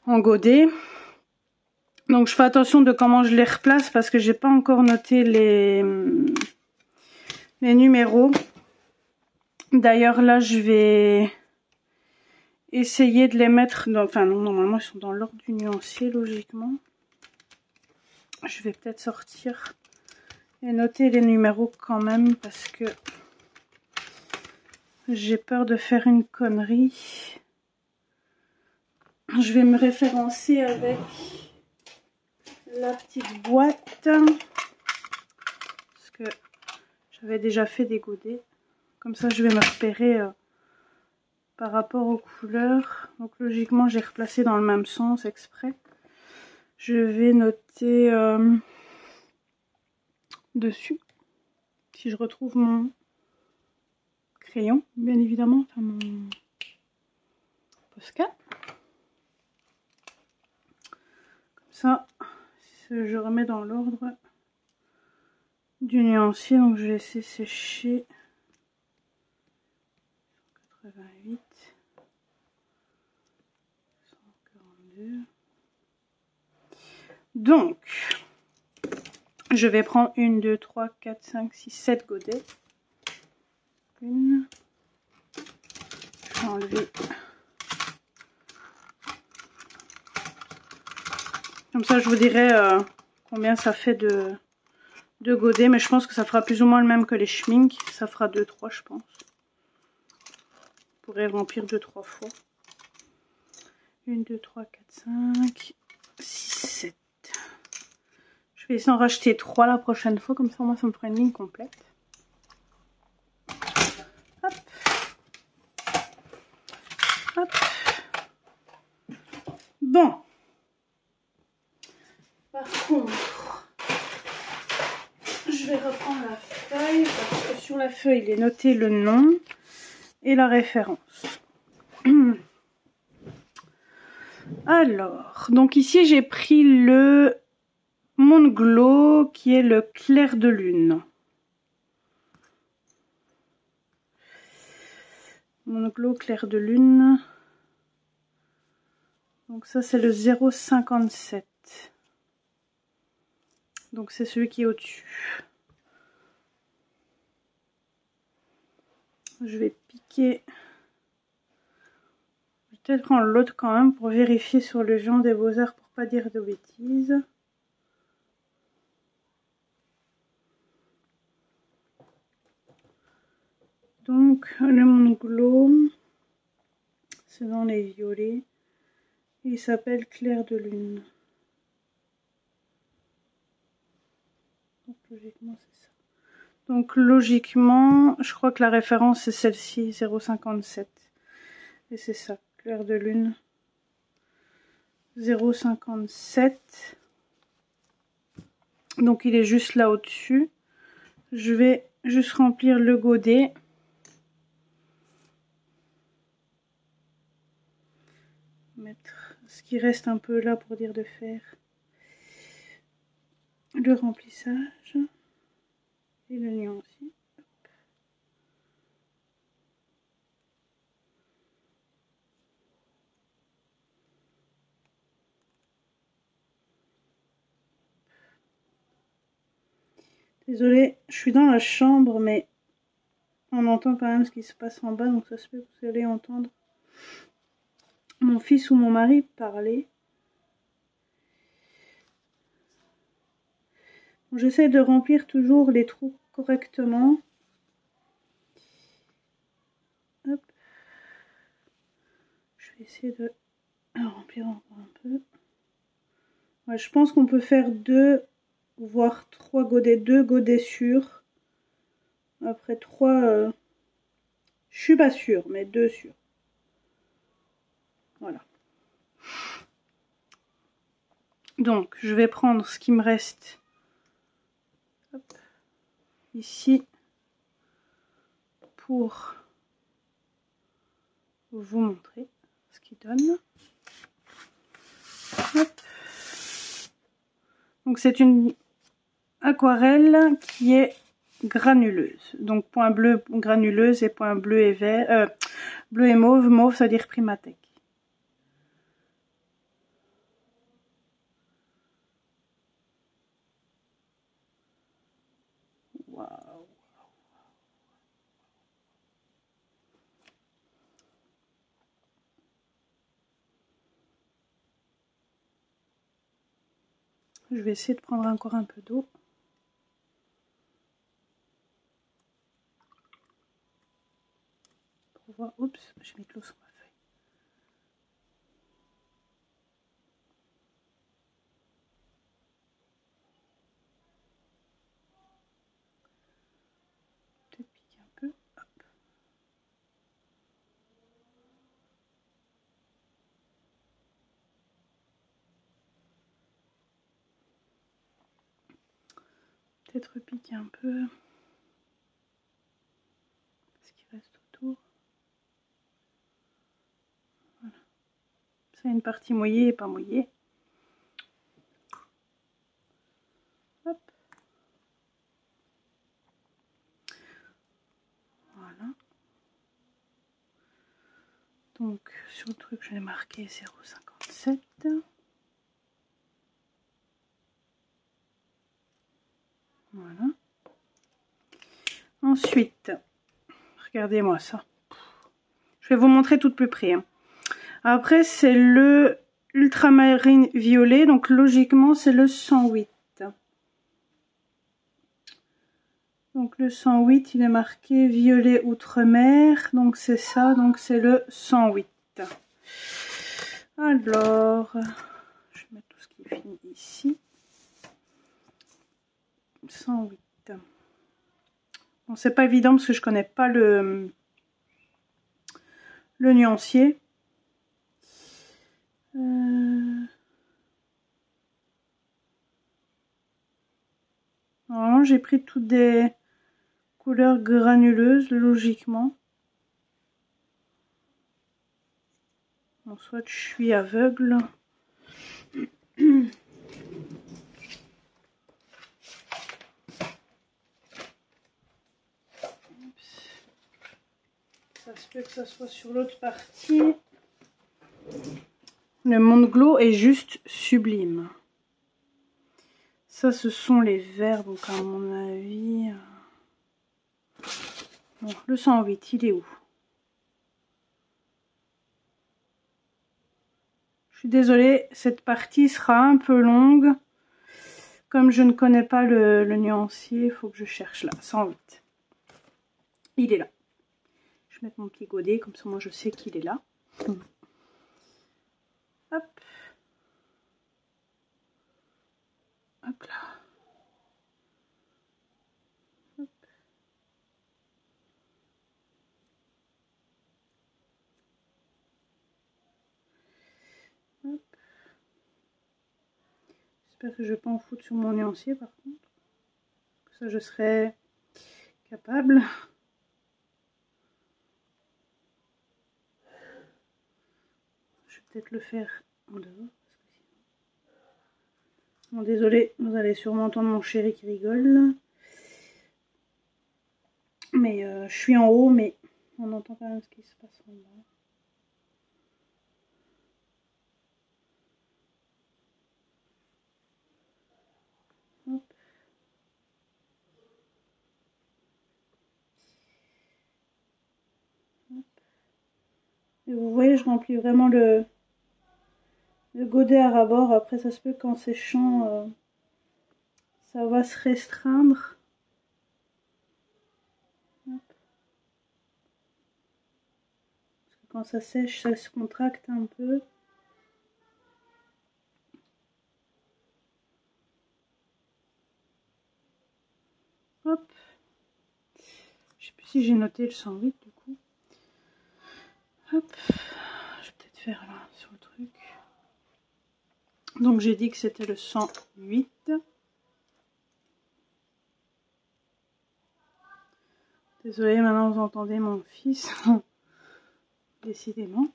en godet. Donc je fais attention de comment je les replace parce que j'ai pas encore noté les numéros. D'ailleurs là je vais essayer de les mettre dans, enfin non, normalement ils sont dans l'ordre du nuancier logiquement. Je vais peut-être sortir et noter les numéros quand même parce que j'ai peur de faire une connerie. Je vais me référencer avec la petite boîte parce que j'avais déjà fait des godets. Comme ça je vais me repérer par rapport aux couleurs. Donc logiquement j'ai replacé dans le même sens exprès. Je vais noter dessus si je retrouve mon crayon bien évidemment, enfin mon Posca. Comme ça je remets dans l'ordre du nuancier. Donc je vais laisser sécher. 88, 142. Donc je vais prendre 1, 2, 3, 4, 5, 6, 7 godets. Une. Je vais enlever. Comme ça je vous dirai combien ça fait de godets. Mais je pense que ça fera plus ou moins le même que les schmink. Ça fera 2, 3 je pense. On pourrait remplir 2, 3 fois. 1, 2, 3, 4, 5, 6, 7. Je vais essayer d'en racheter 3 la prochaine fois. Comme ça moi ça me fera une ligne complète. Hop. Hop. Bon. Par contre, je vais reprendre la feuille parce que sur la feuille il est noté le nom et la référence. Alors, donc ici j'ai pris le Moonglow qui est le clair de lune. Moonglow clair de lune. Donc ça c'est le 0,57. Donc c'est celui qui est au-dessus. Je vais piquer. Je vais peut-être prendre l'autre quand même pour vérifier sur le Jean des Beaux-Arts pour pas dire de bêtises. Donc le Moonglow, c'est dans les violets. Il s'appelle Clair de lune. Donc logiquement c'est ça. Donc logiquement, je crois que la référence c'est celle-ci, 0,57. Et c'est ça, Clair de lune. 0,57. Donc il est juste là au-dessus. Je vais juste remplir le godet. Mettre ce qui reste un peu là pour dire de faire le remplissage et le nuancier. Désolée, je suis dans la chambre mais on entend quand même ce qui se passe en bas, donc ça se peut que vous allez entendre mon fils ou mon mari parlait. J'essaie de remplir toujours les trous correctement. Hop. Je vais essayer de remplir encore un peu. Ouais, je pense qu'on peut faire 2 voire 3 godets, 2 godets sûrs. Après 3, je suis pas sûre, mais 2 sûrs. Voilà. Donc, je vais prendre ce qui me reste. Hop, ici pour vous montrer ce qu'il donne. Hop. Donc c'est une aquarelle qui est granuleuse. Donc point bleu granuleuse et point bleu et vert, bleu et mauve. Mauve, ça veut dire Primatech. Waouh. Je vais essayer de prendre encore un peu d'eau. Pour voir. Oups, j'ai mis de l'eau sur ma feuille. Peut-être piquer un peu. Hop. Peut-être piquer un peu. Ce qui reste autour. Voilà. C'est une partie mouillée et pas mouillée. Hop. Voilà. Donc sur le truc je l'ai marqué 0,57. Voilà. Ensuite, regardez-moi ça. Je vais vous montrer tout de plus près. Hein. Après c'est le ultramarine violet, donc logiquement c'est le 108. Donc le 108 il est marqué violet outre-mer, donc c'est ça, donc c'est le 108. Alors, je vais mettre tout ce qui est fini ici. 108. Bon, c'est pas évident parce que je connais pas le nuancier. Normalement, j'ai pris toutes des couleurs granuleuses, logiquement. Bon, soit je suis aveugle. Ça se peut que ça soit sur l'autre partie. Le Monde Glow est juste sublime. Ça, ce sont les verts, donc à mon avis... Bon, le 108, il est où? Je suis désolée, cette partie sera un peu longue. Comme je ne connais pas le nuancier, il faut que je cherche là, 108. Il est là. Je vais mettre mon petit godet, comme ça moi je sais qu'il est là. Hop. Hop là. Hop. Hop. J'espère que je ne vais pas en foutre sur mon nuancier par contre. Ça je serai capable. Je vais peut-être le faire en dehors. Bon, désolé, vous allez sûrement entendre mon chéri qui rigole. Mais je suis en haut, mais on entend quand même ce qui se passe en bas. Hop. Hop. Et vous voyez, je remplis vraiment le godet à ras-bord. Après, ça se peut qu'en séchant, ça va se restreindre. Hop. Parce que quand ça sèche, ça se contracte un peu. Hop. Je sais plus si j'ai noté le 108 du coup. Hop. Je vais peut-être faire là sur le truc. Donc j'ai dit que c'était le 108. Désolée, maintenant vous entendez mon fils. Décidément.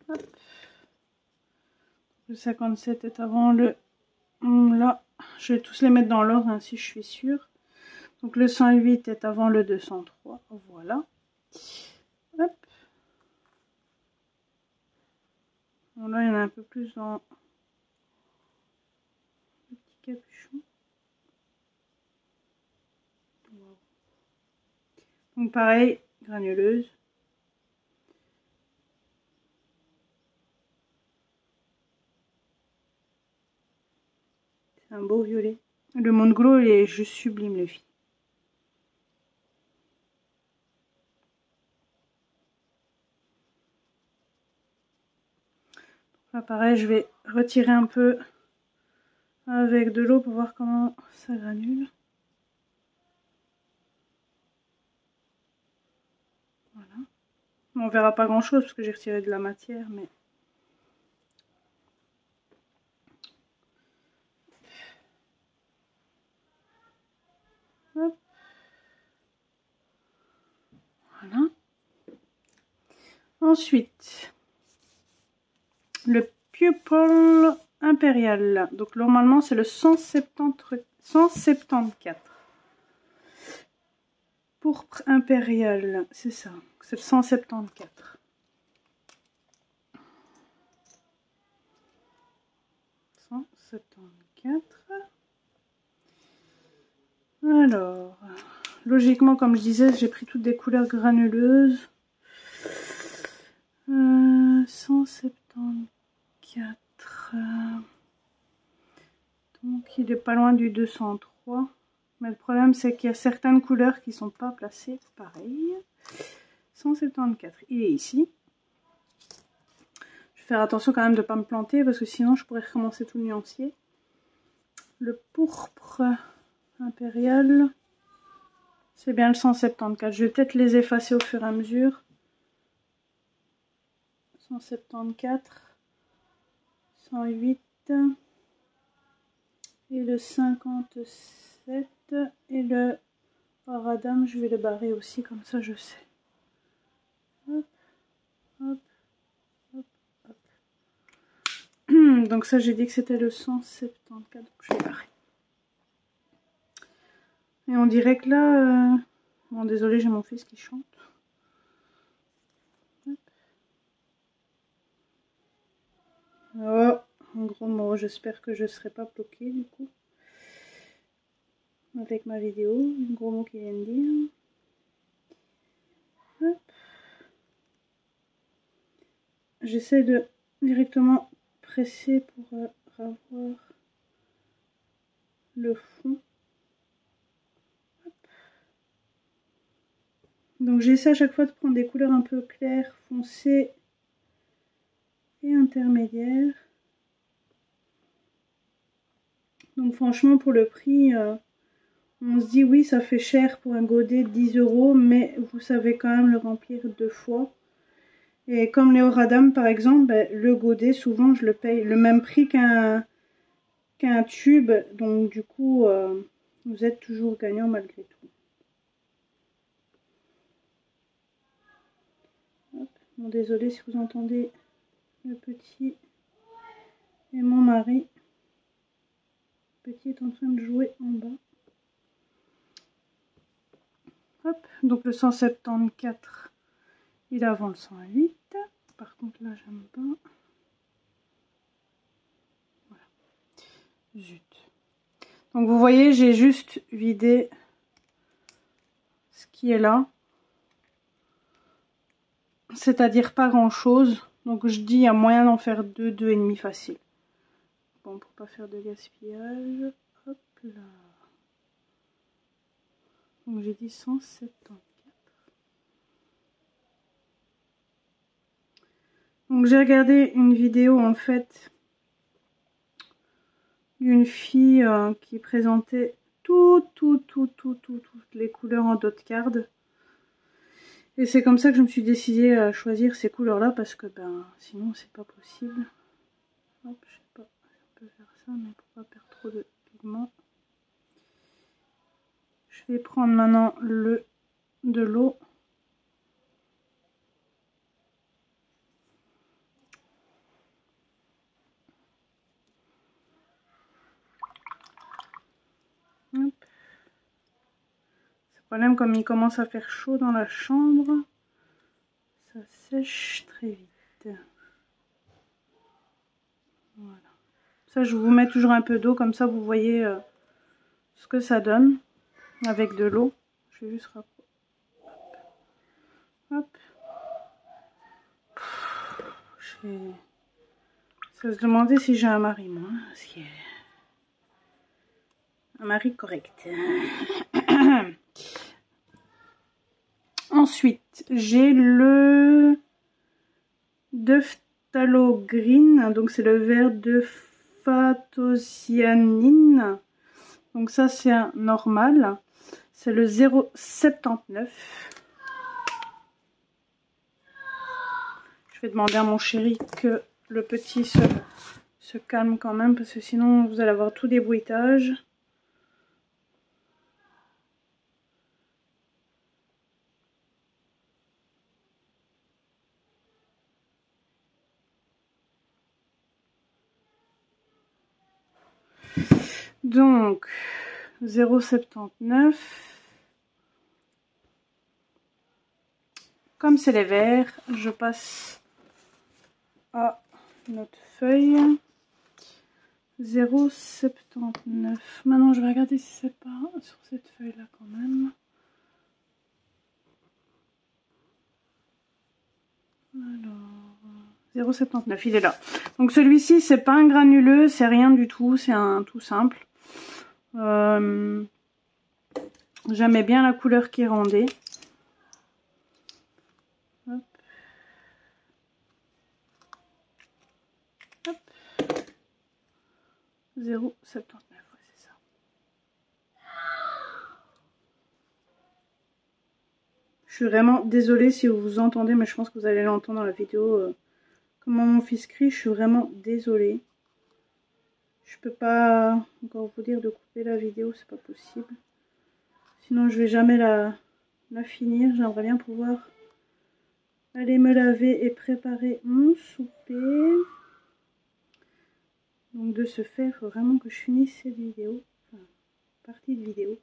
Hop. Le 57 est avant le... Là, je vais tous les mettre dans l'ordre, ainsi je suis sûre. Donc le 108 est avant le 203. Voilà. Hop. Bon, là, il y en a un peu plus dans le petit capuchon. Wow. Donc pareil, granuleuse. C'est un beau violet. Le Monde Glow, il est juste sublime, les filles. Là, pareil, je vais retirer un peu avec de l'eau pour voir comment ça granule. Voilà. On verra pas grand chose parce que j'ai retiré de la matière, mais... Hop. Voilà. Ensuite, le Pupil Impérial. Donc normalement c'est le 174. Pourpre Impérial, c'est ça. C'est le 174. 174. Alors, logiquement, comme je disais, j'ai pris toutes des couleurs granuleuses. 174. Donc, il est pas loin du 203. Mais le problème, c'est qu'il y a certaines couleurs qui sont pas placées pareil. 174, il est ici. Je vais faire attention quand même de ne pas me planter parce que sinon je pourrais recommencer tout le nuancier. Le pourpre impérial, c'est bien le 174. Je vais peut-être les effacer au fur et à mesure. 174, 108 et le 57 et le paradam, je vais le barrer aussi comme ça je sais. Hop, hop, hop, hop. Donc ça j'ai dit que c'était le 174, donc je vais barrer. Et on dirait que là, bon désolé, j'ai mon fils qui chante. Hop. Oh, un gros mot, j'espère que je ne serai pas bloquée du coup. Avec ma vidéo, un gros mot qui vient de dire. J'essaie de directement presser pour avoir le fond. Hop. Donc j'essaie à chaque fois de prendre des couleurs un peu claires, foncées et intermédiaires. Donc franchement pour le prix, on se dit oui ça fait cher pour un godet de 10 €, mais vous savez quand même le remplir 2 fois. Et comme les Horadam par exemple, ben, le godet souvent je le paye le même prix qu'un tube, donc du coup vous êtes toujours gagnant malgré tout. Hop. Bon, désolé si vous entendez le petit et mon mari. Le petit est en train de jouer en bas. Hop, donc le 174 il est avant le 108. Par contre là j'aime pas. Voilà. Zut. Donc vous voyez, j'ai juste vidé ce qui est là. c'est-à-dire pas grand-chose. Donc je dis, il y a moyen d'en faire 2, 2,5 facile. Bon, pour pas faire de gaspillage, hop là. Donc j'ai dit 174. Donc j'ai regardé une vidéo en fait d'une fille qui présentait toutes les couleurs en dot card. Et c'est comme ça que je me suis décidée à choisir ces couleurs là parce que ben sinon c'est pas possible. Hop, je sais pas, on peut faire ça mais pour pas perdre trop de pigments. Je vais prendre maintenant de l'eau. Hop. Ce problème, comme il commence à faire chaud dans la chambre, ça sèche très vite. Voilà. Ça, je vous mets toujours un peu d'eau, comme ça vous voyez ce que ça donne avec de l'eau. Je vais juste rapprocher. Hop. Ça se demandait si j'ai un mari, moi. Parce que... un mari correct. Ensuite, j'ai le Phthalo Green. Donc, c'est le vert de phytocyanine. Donc, ça, c'est un normal. C'est le 0,79. Je vais demander à mon chéri que le petit se calme quand même. Parce que sinon, vous allez avoir tout des bruitages. Donc, 0,79. Comme c'est les verts, je passe à notre feuille. 0,79. Maintenant, je vais regarder si c'est pas sur cette feuille-là quand même. Alors, 0,79, il est là. Donc celui-ci, c'est pas un granuleux, c'est rien du tout, c'est un tout simple. J'aimais bien la couleur qu'il rendait. Hop. Hop. 0,79, ouais, c'est ça. Je suis vraiment désolée si vous vous entendez, mais je pense que vous allez l'entendre dans la vidéo. Comment mon fils crie, je suis vraiment désolée. Je peux pas encore vous dire de couper la vidéo, c'est pas possible. Sinon je vais jamais la finir. J'aimerais bien pouvoir aller me laver et préparer mon souper. Donc de ce fait, il faut vraiment que je finisse cette vidéo. Enfin, partie de vidéo.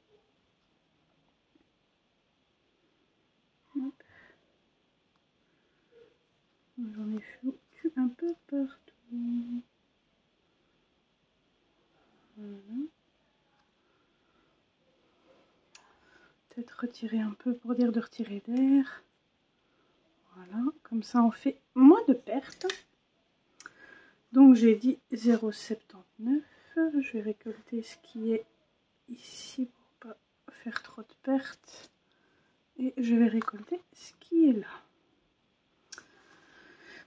J'en ai foutu un peu partout. Voilà. Peut-être retirer un peu pour dire de retirer l'air. Voilà, comme ça on fait moins de pertes. Donc j'ai dit 0,79. Je vais récolter ce qui est ici pour pas faire trop de pertes. Et je vais récolter ce qui est là.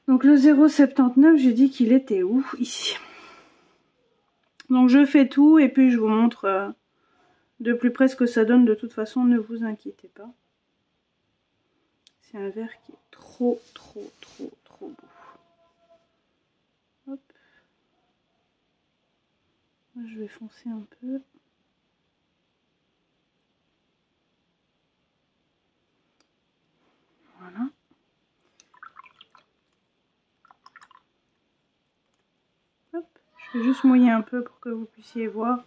Donc le 0,79, j'ai dit qu'il était où? Ici. Donc je fais tout et puis je vous montre de plus près ce que ça donne. De toute façon, ne vous inquiétez pas. C'est un vert qui est trop beau. Hop. Je vais foncer un peu. Voilà. Hop. Je vais juste mouiller un peu pour que vous puissiez voir.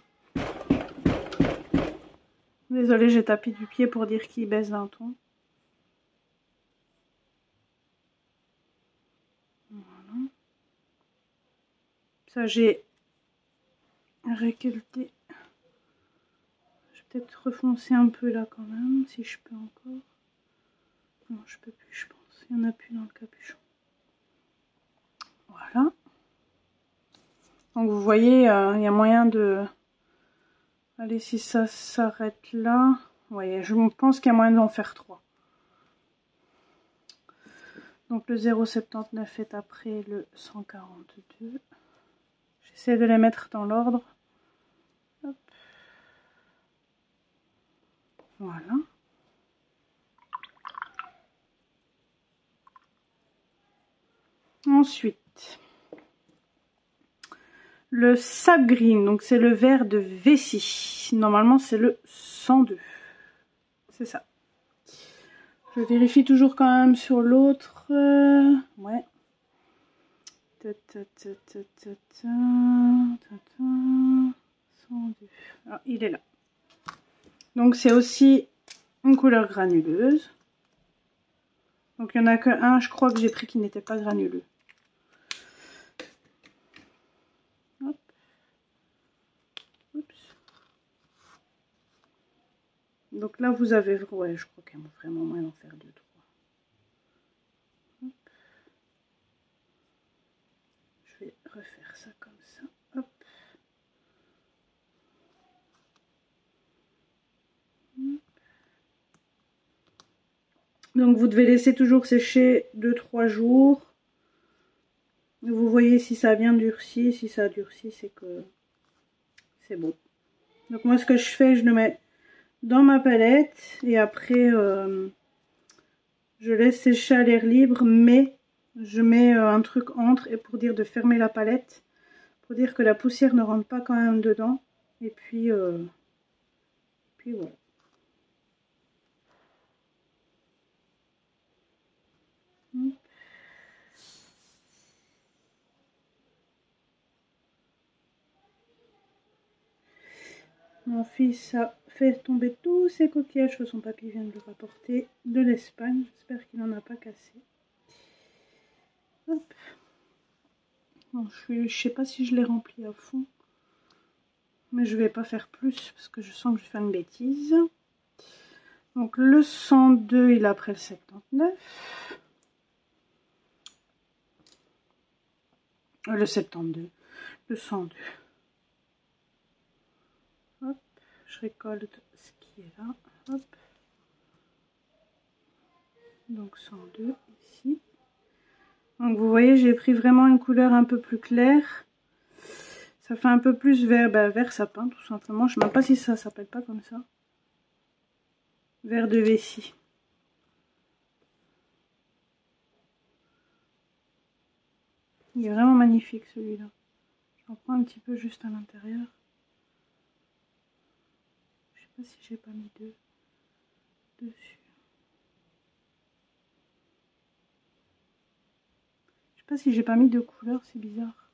Désolée, j'ai tapé du pied pour dire qu'il baisse d'un ton. Voilà. Ça, j'ai récolté. Je vais peut-être refoncer un peu là quand même, si je peux encore. Non, je peux plus, je pense. Il n'y en a plus dans le capuchon. Voilà. Donc vous voyez, il y a moyen de... Allez, si ça s'arrête là... Vous voyez, je pense qu'il y a moyen d'en faire 3. Donc le 0,79 est après le 142. J'essaie de les mettre dans l'ordre. Voilà. Ensuite, le sap green, donc c'est le vert de vessie. Normalement, c'est le 102. C'est ça. Je vérifie toujours quand même sur l'autre. Ouais. 102. Ah, il est là. Donc c'est aussi une couleur granuleuse. Donc il n'y en a qu'un, je crois que j'ai pris qui n'était pas granuleux. Hop. Oups. Donc là vous avez, ouais, je crois qu'il y a vraiment moyen d'en faire 2, 3. Hop. Je vais refaire ça comme ça. Hop. Donc vous devez laisser toujours sécher 2-3 jours. Vous voyez si ça a bien durci. Si ça a durci, c'est que c'est bon. Donc moi ce que je fais, je le mets dans ma palette et après je laisse sécher à l'air libre, mais je mets un truc entre et pour dire de fermer la palette, pour dire que la poussière ne rentre pas quand même dedans. Et puis voilà. Mon fils a fait tomber tous ses coquillages que son papy vient de lui rapporter de l'Espagne. J'espère qu'il n'en a pas cassé. Hop. Bon, je sais pas si je l'ai rempli à fond. Mais je vais pas faire plus parce que je sens que je vais faire une bêtise. Donc le 102, il est après le 79. Le 72. Le 102. Hop, je récolte ce qui est là. Hop. Donc 102 ici. Donc vous voyez, j'ai pris vraiment une couleur un peu plus claire. Ça fait un peu plus vert, vert sapin tout simplement. Je ne sais même pas si ça s'appelle pas comme ça. Vert de vessie. Il est vraiment magnifique celui-là. J'en prends un petit peu juste à l'intérieur. Je sais pas si j'ai pas mis deux dessus. Je sais pas si j'ai pas mis deux couleurs, c'est bizarre.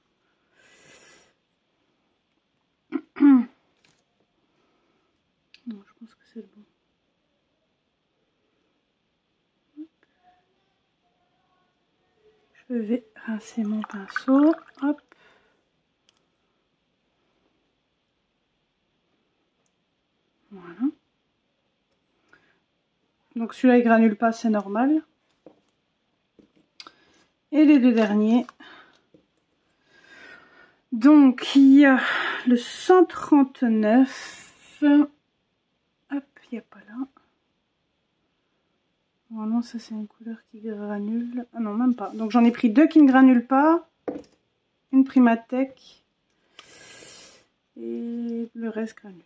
Non, je pense que c'est le bon. Je vais rincer mon pinceau. Hop. Voilà. Donc celui-là il granule pas, c'est normal. Et les deux derniers. Donc il y a le 139. Hop, il n'y a pas là. Normalement ça c'est une couleur qui granule. Ah non, même pas. Donc j'en ai pris deux qui ne granulent pas. Une Primatech. Et le reste granule.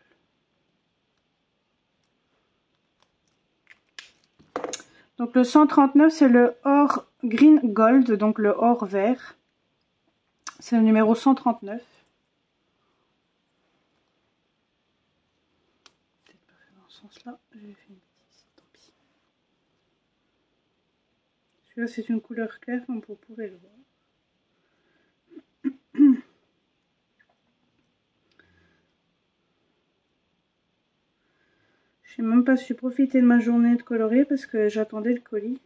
Donc le 139 c'est le or green gold, donc le or vert. C'est le numéro 139. Peut-être pas fait dans ce sens-là, j'ai fait une bêtise, tant pis. Celui-là c'est une couleur claire comme vous pourrez le voir. Je sais même pas si j'ai profité de ma journée de colorer parce que j'attendais le colis.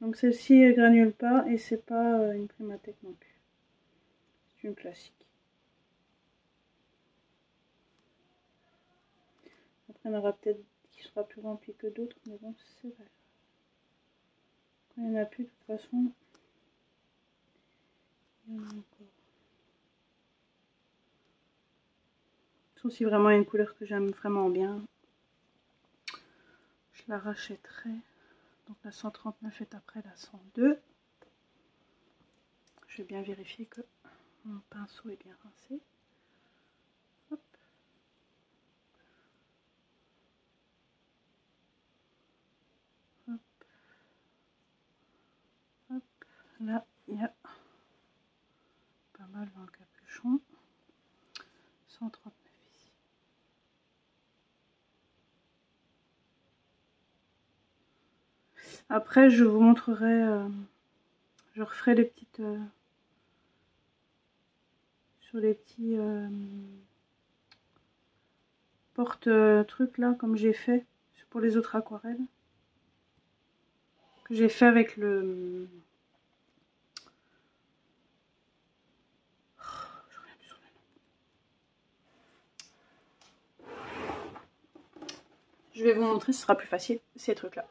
Donc celle-ci elle granule pas et c'est pas une Primatech non plus. C'est une classique. Après, il y en aura peut-être qui sera plus rempli que d'autres, mais bon, c'est vrai. Quand il n'y en a plus, de toute façon, il y en a encore. Sauf si vraiment il y a une couleur que j'aime vraiment bien, je la rachèterai. Donc la 139 est après la 102. Je vais bien vérifier que mon pinceau est bien rincé. Hop. Hop. Hop. Là, il y a pas mal dans le capuchon. 139 ici. Après, je vous montrerai, je referai les petites... sur les petits porte trucs là, comme j'ai fait pour les autres aquarelles. Que j'ai fait avec le... je reviens plus sur le nom. Je vais vous montrer, ce sera plus facile, ces trucs là.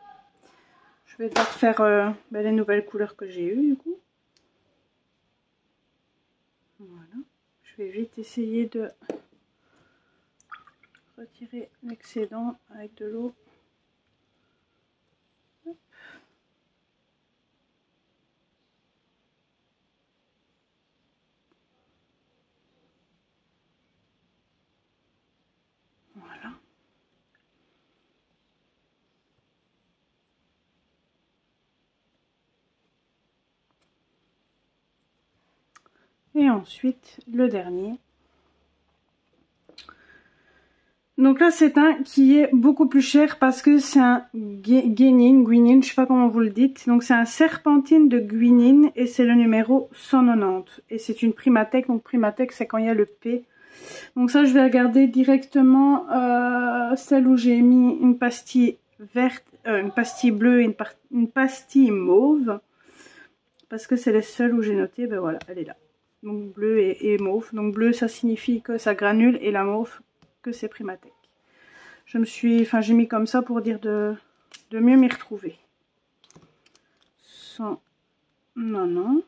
Je vais devoir faire les nouvelles couleurs que j'ai eues du coup. Voilà. Je vais vite essayer de retirer l'excédent avec de l'eau. Voilà. Et ensuite, le dernier. Donc là, c'est un qui est beaucoup plus cher parce que c'est un guanine, je sais pas comment vous le dites. Donc c'est un serpentine de guanine et c'est le numéro 190. Et c'est une Primatech, donc Primatech c'est quand il y a le P. Donc ça, je vais regarder directement celle où j'ai mis une pastille verte, une pastille bleue et une pastille mauve. Parce que c'est les seules où j'ai noté, ben voilà, elle est là. Donc bleu et mauve. Donc bleu, ça signifie que ça granule et la mauve, que c'est Primatech. J'ai mis comme ça pour dire de mieux m'y retrouver. 190.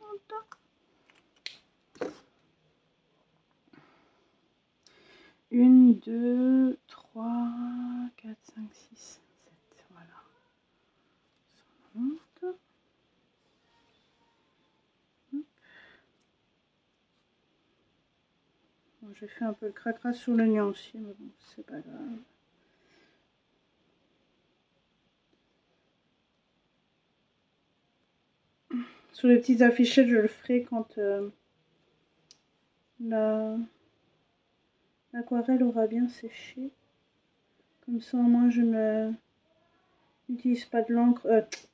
1, 2, 3, 4, 5, 6, 7. Voilà. 190. Bon, j'ai fait un peu le cracra sur le nuancier, mais bon, c'est pas grave. Sur les petites affichettes, je le ferai quand l'aquarelle aura bien séché. Comme ça, au moins, je n'utilise pas de l'encre,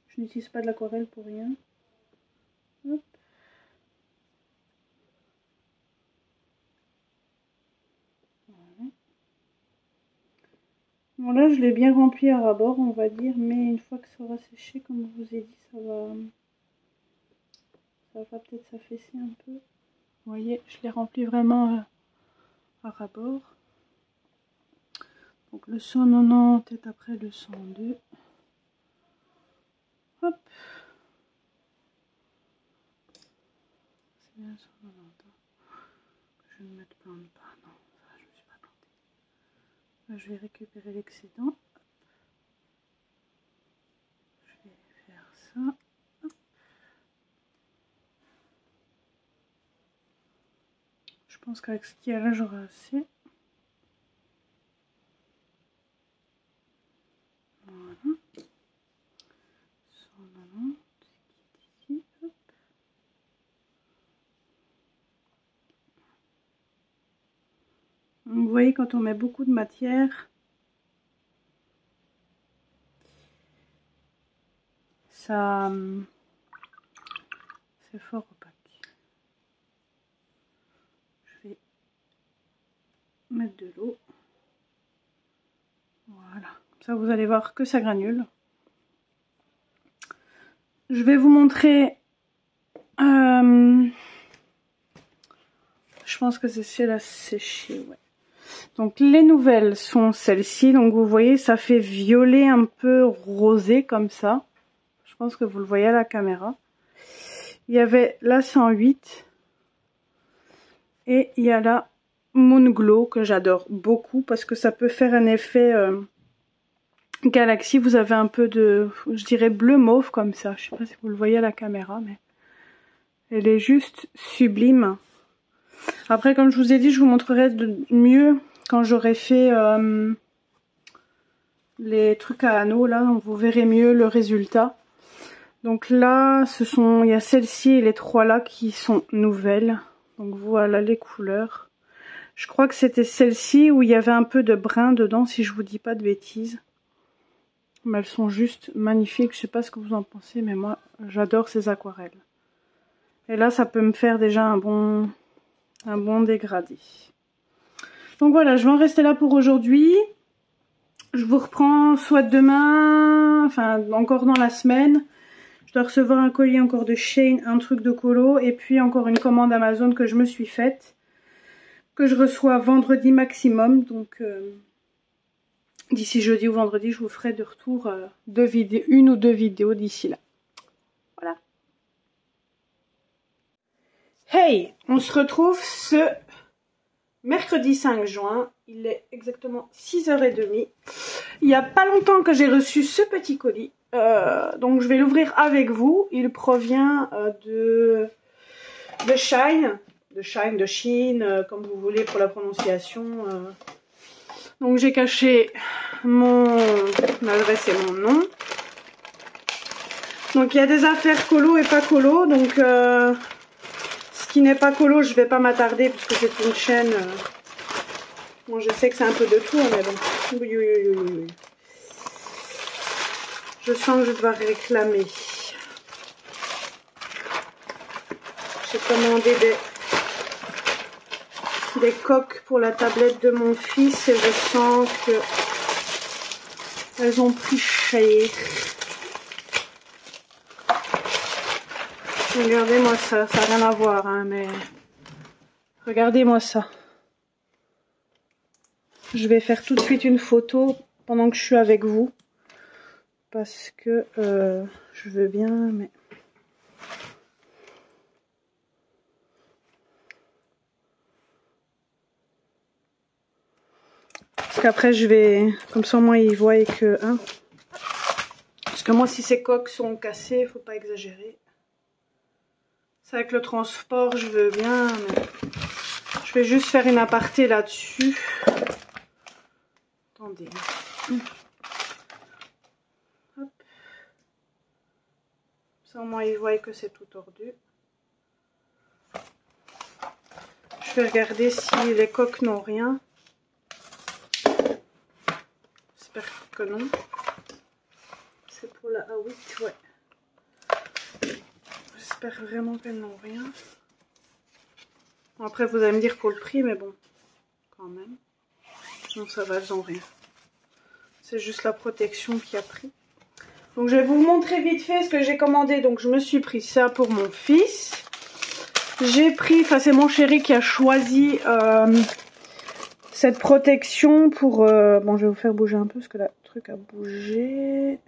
je n'utilise pas de l'aquarelle pour rien. Hop. Voilà. Bon, là, je l'ai bien rempli à ras-bord, on va dire, mais une fois que ça aura séché, comme je vous ai dit, ça va peut-être s'affaisser un peu. Vous voyez, je l'ai rempli vraiment à ras-bord. Donc le 190 est après le 102. Hop. C'est bien 190. Je ne me plante pas. Non, ça, je ne me suis pas plantée. Là, je vais récupérer l'excédent. Je vais faire ça. Hop. Je pense qu'avec ce qu'il y a là, j'aurai assez. Voilà. 190 qui est ici. Hop. Vous voyez, quand on met beaucoup de matière, ça c'est fort opaque. Je vais mettre de l'eau. Voilà. Comme ça, vous allez voir que ça granule. Je vais vous montrer Je pense que c'est celle à sécher, ouais. Donc les nouvelles sont celles-ci. Donc vous voyez, ça fait violet un peu rosé comme ça. Je pense que vous le voyez à la caméra. Il y avait la 108 et il y a la Moon Glow que j'adore beaucoup parce que ça peut faire un effet galaxie. Vous avez un peu de, je dirais bleu mauve comme ça. Je sais pas si vous le voyez à la caméra, mais elle est juste sublime. Après, comme je vous ai dit, je vous montrerai mieux quand j'aurai fait les trucs à anneaux. Là, vous verrez mieux le résultat. Donc là, il y a celle-ci et les trois là qui sont nouvelles. Donc voilà les couleurs. Je crois que c'était celle-ci où il y avait un peu de brun dedans, si je vous dis pas de bêtises. Mais elles sont juste magnifiques. Je sais pas ce que vous en pensez, mais moi, j'adore ces aquarelles. Et là, ça peut me faire déjà un bon dégradé. Donc voilà, je vais en rester là pour aujourd'hui. Je vous reprends soit demain, enfin encore dans la semaine. Je dois recevoir un colis encore de Shein, un truc de colo et puis encore une commande Amazon que je me suis faite. Que je reçois vendredi maximum. Donc d'ici jeudi ou vendredi, je vous ferai de retour une ou deux vidéos d'ici là. Voilà. Hey, on se retrouve ce mercredi 5 juin. Il est exactement 6h30. Il n'y a pas longtemps que j'ai reçu ce petit colis. Donc je vais l'ouvrir avec vous. Il provient de Shein, de Shein, comme vous voulez pour la prononciation. Donc j'ai caché mon adresse et mon nom. Donc il y a des affaires colo et pas colo. Donc ce qui n'est pas colo, je vais pas m'attarder parce que c'est une chaîne. Moi je sais que c'est un peu de tout, mais bon. Oui, oui, oui, oui, oui. Je sens que je dois réclamer. J'ai commandé des coques pour la tablette de mon fils et je sens que elles ont pris cher. Regardez-moi ça, ça n'a rien à voir, hein, mais regardez-moi ça. Je vais faire tout de suite une photo pendant que je suis avec vous. Parce que je veux bien, mais... Parce qu'après je vais... Comme ça, moi, ils voient que... Hein. Parce que moi, si ces coques sont cassées, il faut pas exagérer. C'est avec le transport, je veux bien, mais... Je vais juste faire une aparté là-dessus. Attendez. Ça, au moins, ils voient que c'est tout tordu. Je vais regarder si les coques n'ont rien. J'espère que non. C'est pour la A8, ouais. J'espère vraiment qu'elles n'ont rien. Bon, après, vous allez me dire pour le prix, mais bon, quand même. Non, ça va, elles n'ont rien. C'est juste la protection qui a pris. Donc je vais vous montrer vite fait ce que j'ai commandé. Donc je me suis pris ça pour mon fils. J'ai pris, enfin c'est mon chéri qui a choisi cette protection pour... bon, je vais vous faire bouger un peu parce que le truc a bougé.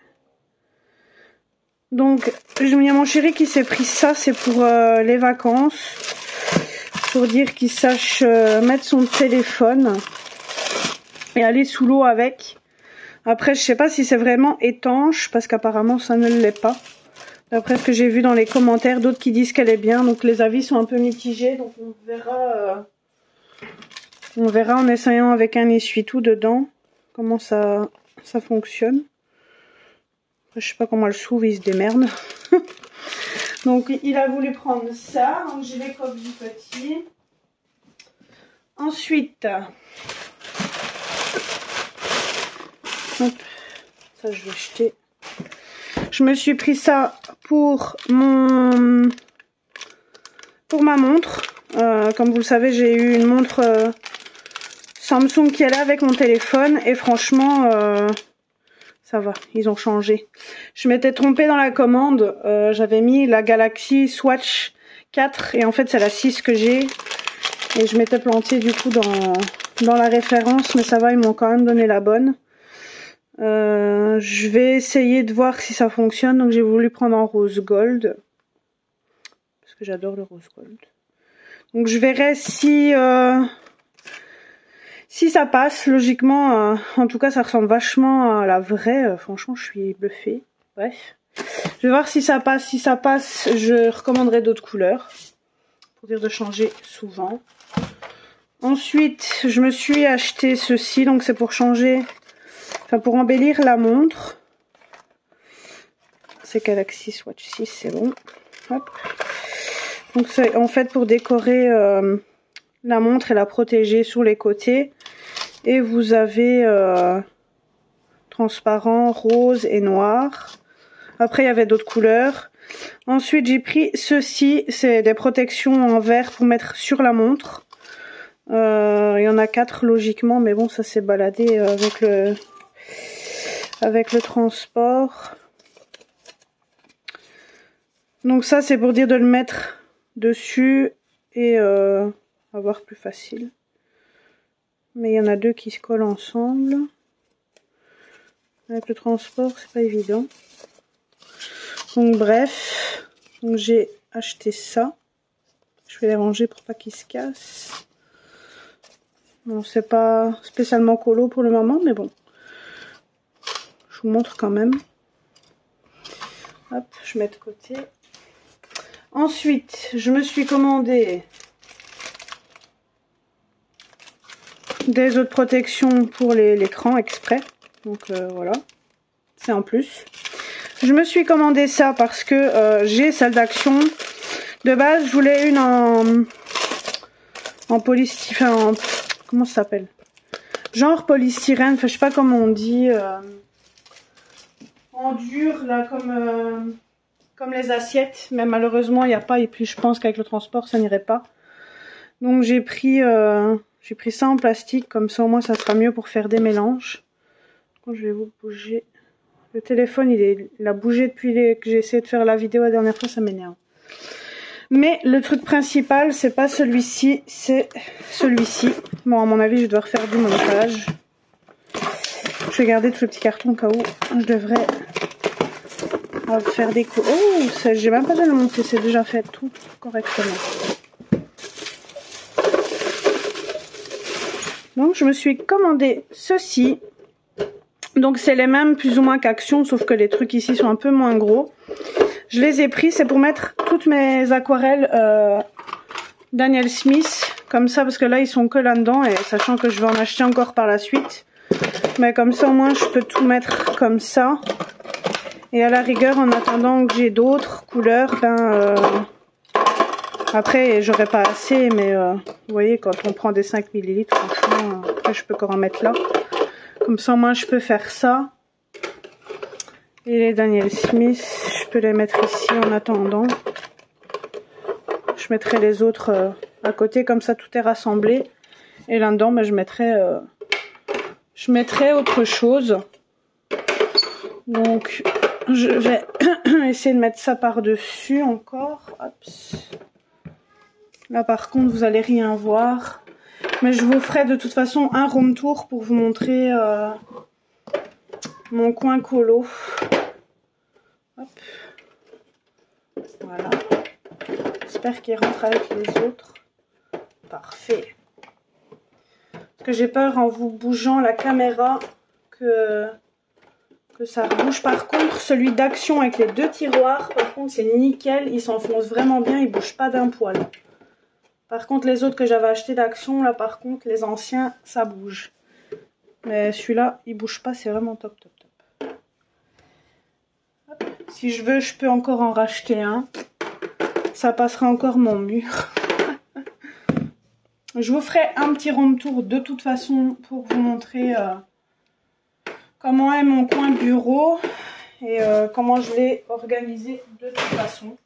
Donc il y a mon chéri qui s'est pris ça, c'est pour les vacances. Pour dire qu'il sache mettre son téléphone et aller sous l'eau avec. Après, je sais pas si c'est vraiment étanche, parce qu'apparemment ça ne l'est pas. D'après ce que j'ai vu dans les commentaires, d'autres qui disent qu'elle est bien. Donc les avis sont un peu mitigés, donc on verra en essayant avec un essuie-tout dedans, comment ça fonctionne. Après, je sais pas comment elle s'ouvre, il se démerde. Donc il a voulu prendre ça, donc j'ai les coques du petit. Ensuite... Hop, ça je vais jeter. Je me suis pris ça pour ma montre. Comme vous le savez, j'ai eu une montre Samsung qui est là avec mon téléphone et franchement ça va, ils ont changé. Je m'étais trompée dans la commande, j'avais mis la Galaxy Swatch 4 et en fait c'est la 6 que j'ai. Et je m'étais plantée du coup dans la référence, mais ça va, ils m'ont quand même donné la bonne. Je vais essayer de voir si ça fonctionne. Donc j'ai voulu prendre en rose gold. Parce que j'adore le rose gold. Donc je verrai si ça passe. Logiquement, en tout cas ça ressemble vachement à la vraie. Franchement je suis bluffée. Bref. Je vais voir si ça passe. Si ça passe, je recommanderai d'autres couleurs. Pour dire de changer souvent. Ensuite, je me suis acheté ceci. Donc c'est pour changer... Enfin, pour embellir la montre. C'est Galaxy Watch 6, c'est bon. Hop. Donc c'est en fait pour décorer la montre et la protéger sur les côtés. Et vous avez transparent, rose et noir. Après il y avait d'autres couleurs. Ensuite j'ai pris ceci, c'est des protections en verre pour mettre sur la montre. Il y en a 4 logiquement, mais bon ça s'est baladé avec le transport. Donc ça c'est pour dire de le mettre dessus et avoir plus facile. Mais il y en a 2 qui se collent ensemble. Avec le transport c'est pas évident. Donc bref, donc j'ai acheté ça. Je vais les ranger pour pas qu'ils se cassent. Bon c'est pas spécialement colo pour le moment mais bon. Je vous montre quand même. Hop, je mets de côté. Ensuite, je me suis commandé des autres protections pour l'écran exprès. Donc voilà, c'est en plus. Je me suis commandé ça parce que j'ai celle d'Action. De base, je voulais une en polystyrène. Comment ça s'appelle? Genre polystyrène, enfin je sais pas comment on dit. En dur là comme les assiettes, mais malheureusement il n'y a pas, et puis je pense qu'avec le transport ça n'irait pas. Donc j'ai pris ça en plastique, comme ça au moins ça sera mieux pour faire des mélanges. Quand je vais vous bouger, le téléphone il a bougé depuis que j'ai essayé de faire la vidéo la dernière fois, ça m'énerve. Mais le truc principal c'est pas celui-ci, c'est celui-ci. Bon à mon avis je dois refaire du montage. Je vais garder tout le petit carton au cas où je devrais faire des coups. Oh, j'ai même pas besoin de le monter, c'est déjà fait tout correctement. Donc je me suis commandé ceci. Donc c'est les mêmes plus ou moins qu'Action, sauf que les trucs ici sont un peu moins gros. Je les ai pris, c'est pour mettre toutes mes aquarelles Daniel Smith, comme ça, parce que là ils sont que là-dedans, et sachant que je vais en acheter encore par la suite. Mais comme ça au moins je peux tout mettre comme ça. Et à la rigueur, en attendant que j'ai d'autres couleurs, après j'aurai pas assez, mais vous voyez quand on prend des 5 ml, franchement, après je peux encore en mettre là. Comme ça moi je peux faire ça. Et les Daniel Smith, je peux les mettre ici en attendant. Je mettrai les autres à côté, comme ça tout est rassemblé. Et là-dedans, je mettrai autre chose. Donc je vais essayer de mettre ça par-dessus encore. Hop. Là par contre vous allez rien voir. Mais je vous ferai de toute façon un room tour pour vous montrer mon coin colo. Hop. Voilà. J'espère qu'il rentre avec les autres. Parfait. Parce que j'ai peur en vous bougeant la caméra que ça rebouge. Par contre, celui d'Action avec les 2 tiroirs, par contre, c'est nickel. Il s'enfonce vraiment bien, il ne bouge pas d'un poil. Par contre, les autres que j'avais achetés d'Action, là, par contre, les anciens, ça bouge. Mais celui-là, il bouge pas, c'est vraiment top, top, top. Hop. Si je veux, je peux encore en racheter un. Ça passera encore mon mur. Je vous ferai un petit room tour de toute façon pour vous montrer comment est mon coin bureau et comment je l'ai organisé de toute façon.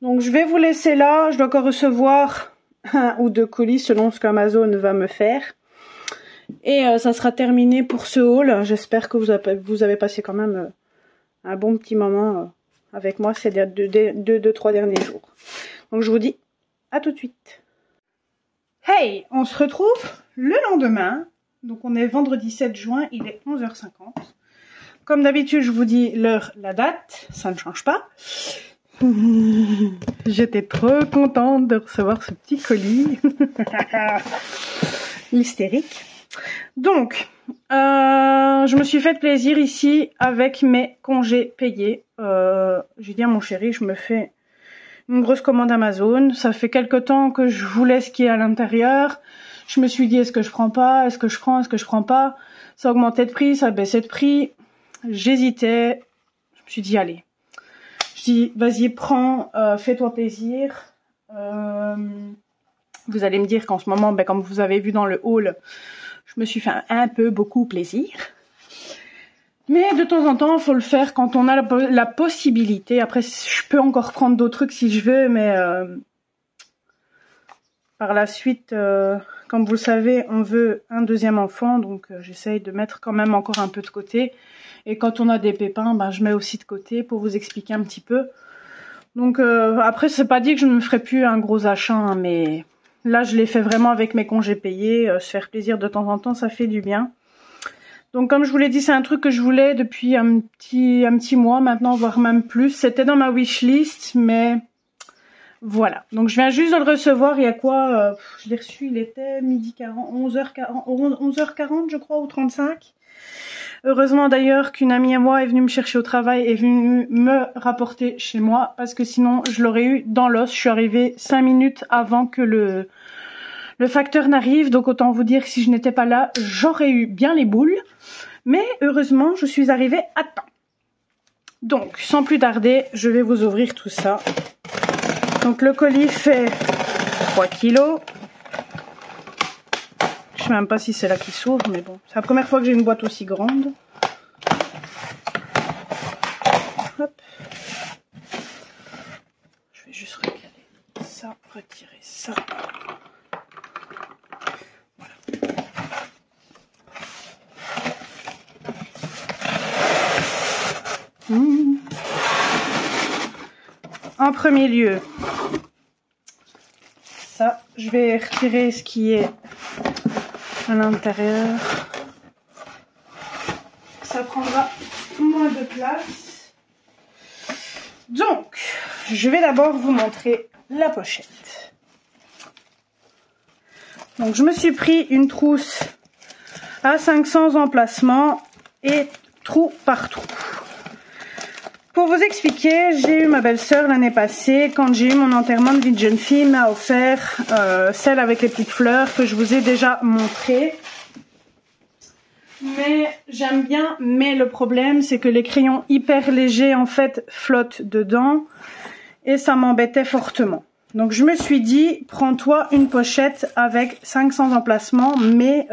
Donc je vais vous laisser là. Je dois encore recevoir 1 ou 2 colis selon ce qu'Amazon va me faire. Et ça sera terminé pour ce haul. J'espère que vous avez passé quand même un bon petit moment avec moi ces 2-3 derniers jours. Donc je vous dis à tout de suite. Hey, on se retrouve le lendemain. Donc on est vendredi 7 juin, il est 11h50. Comme d'habitude, je vous dis l'heure, la date, ça ne change pas. J'étais trop contente de recevoir ce petit colis. Hystérique. Donc, je me suis fait plaisir ici avec mes congés payés. J'ai dit à mon chéri, je me fais une grosse commande Amazon. Ça fait quelque temps que je voulais ce qui est à l'intérieur. Je me suis dit, est-ce que je prends pas? Est-ce que je prends? Est-ce que je prends pas? Ça augmentait de prix, ça baissait de prix. J'hésitais. Je me suis dit, allez. Je dis, vas-y, prends, fais-toi plaisir. Vous allez me dire qu'en ce moment, comme vous avez vu dans le haul, je me suis fait un peu beaucoup plaisir. Mais de temps en temps, il faut le faire quand on a la possibilité. Après, je peux encore prendre d'autres trucs si je veux, mais par la suite, comme vous le savez, on veut un deuxième enfant. Donc, j'essaye de mettre quand même encore un peu de côté. Et quand on a des pépins, je mets aussi de côté pour vous expliquer un petit peu. Donc, après, c'est pas dit que je ne me ferai plus un gros achat, hein, mais là, je l'ai fait vraiment avec mes congés payés. Se faire plaisir de temps en temps, ça fait du bien. Donc comme je vous l'ai dit, c'est un truc que je voulais depuis un petit mois maintenant, voire même plus. C'était dans ma wishlist, mais voilà. Donc je viens juste de le recevoir, il y a quoi je l'ai reçu, il était midi 40, 11h40 je crois, ou 35. Heureusement d'ailleurs qu'une amie à moi est venue me chercher au travail, est venue me rapporter chez moi, parce que sinon je l'aurais eu dans l'os. Je suis arrivée 5 minutes avant que le facteur n'arrive, donc autant vous dire que si je n'étais pas là, j'aurais eu bien les boules. Mais heureusement, je suis arrivée à temps. Donc, sans plus tarder, je vais vous ouvrir tout ça. Donc, le colis fait 3 kilos. Je sais même pas si c'est là qui s'ouvre, mais bon. C'est la première fois que j'ai une boîte aussi grande. Hop. Je vais juste regarder ça, retirer ça. En premier lieu, ça, je vais retirer ce qui est à l'intérieur. Ça prendra moins de place. Donc, je vais d'abord vous montrer la pochette. Donc, je me suis pris une trousse à 500 emplacements et trou par trou. Pour vous expliquer, j'ai eu ma belle-sœur l'année passée, quand j'ai eu mon enterrement de vie de jeune fille, m'a offert celle avec les petites fleurs que je vous ai déjà montré. Mais j'aime bien, mais le problème c'est que les crayons hyper légers en fait flottent dedans et ça m'embêtait fortement. Donc je me suis dit, prends-toi une pochette avec 500 emplacements, mais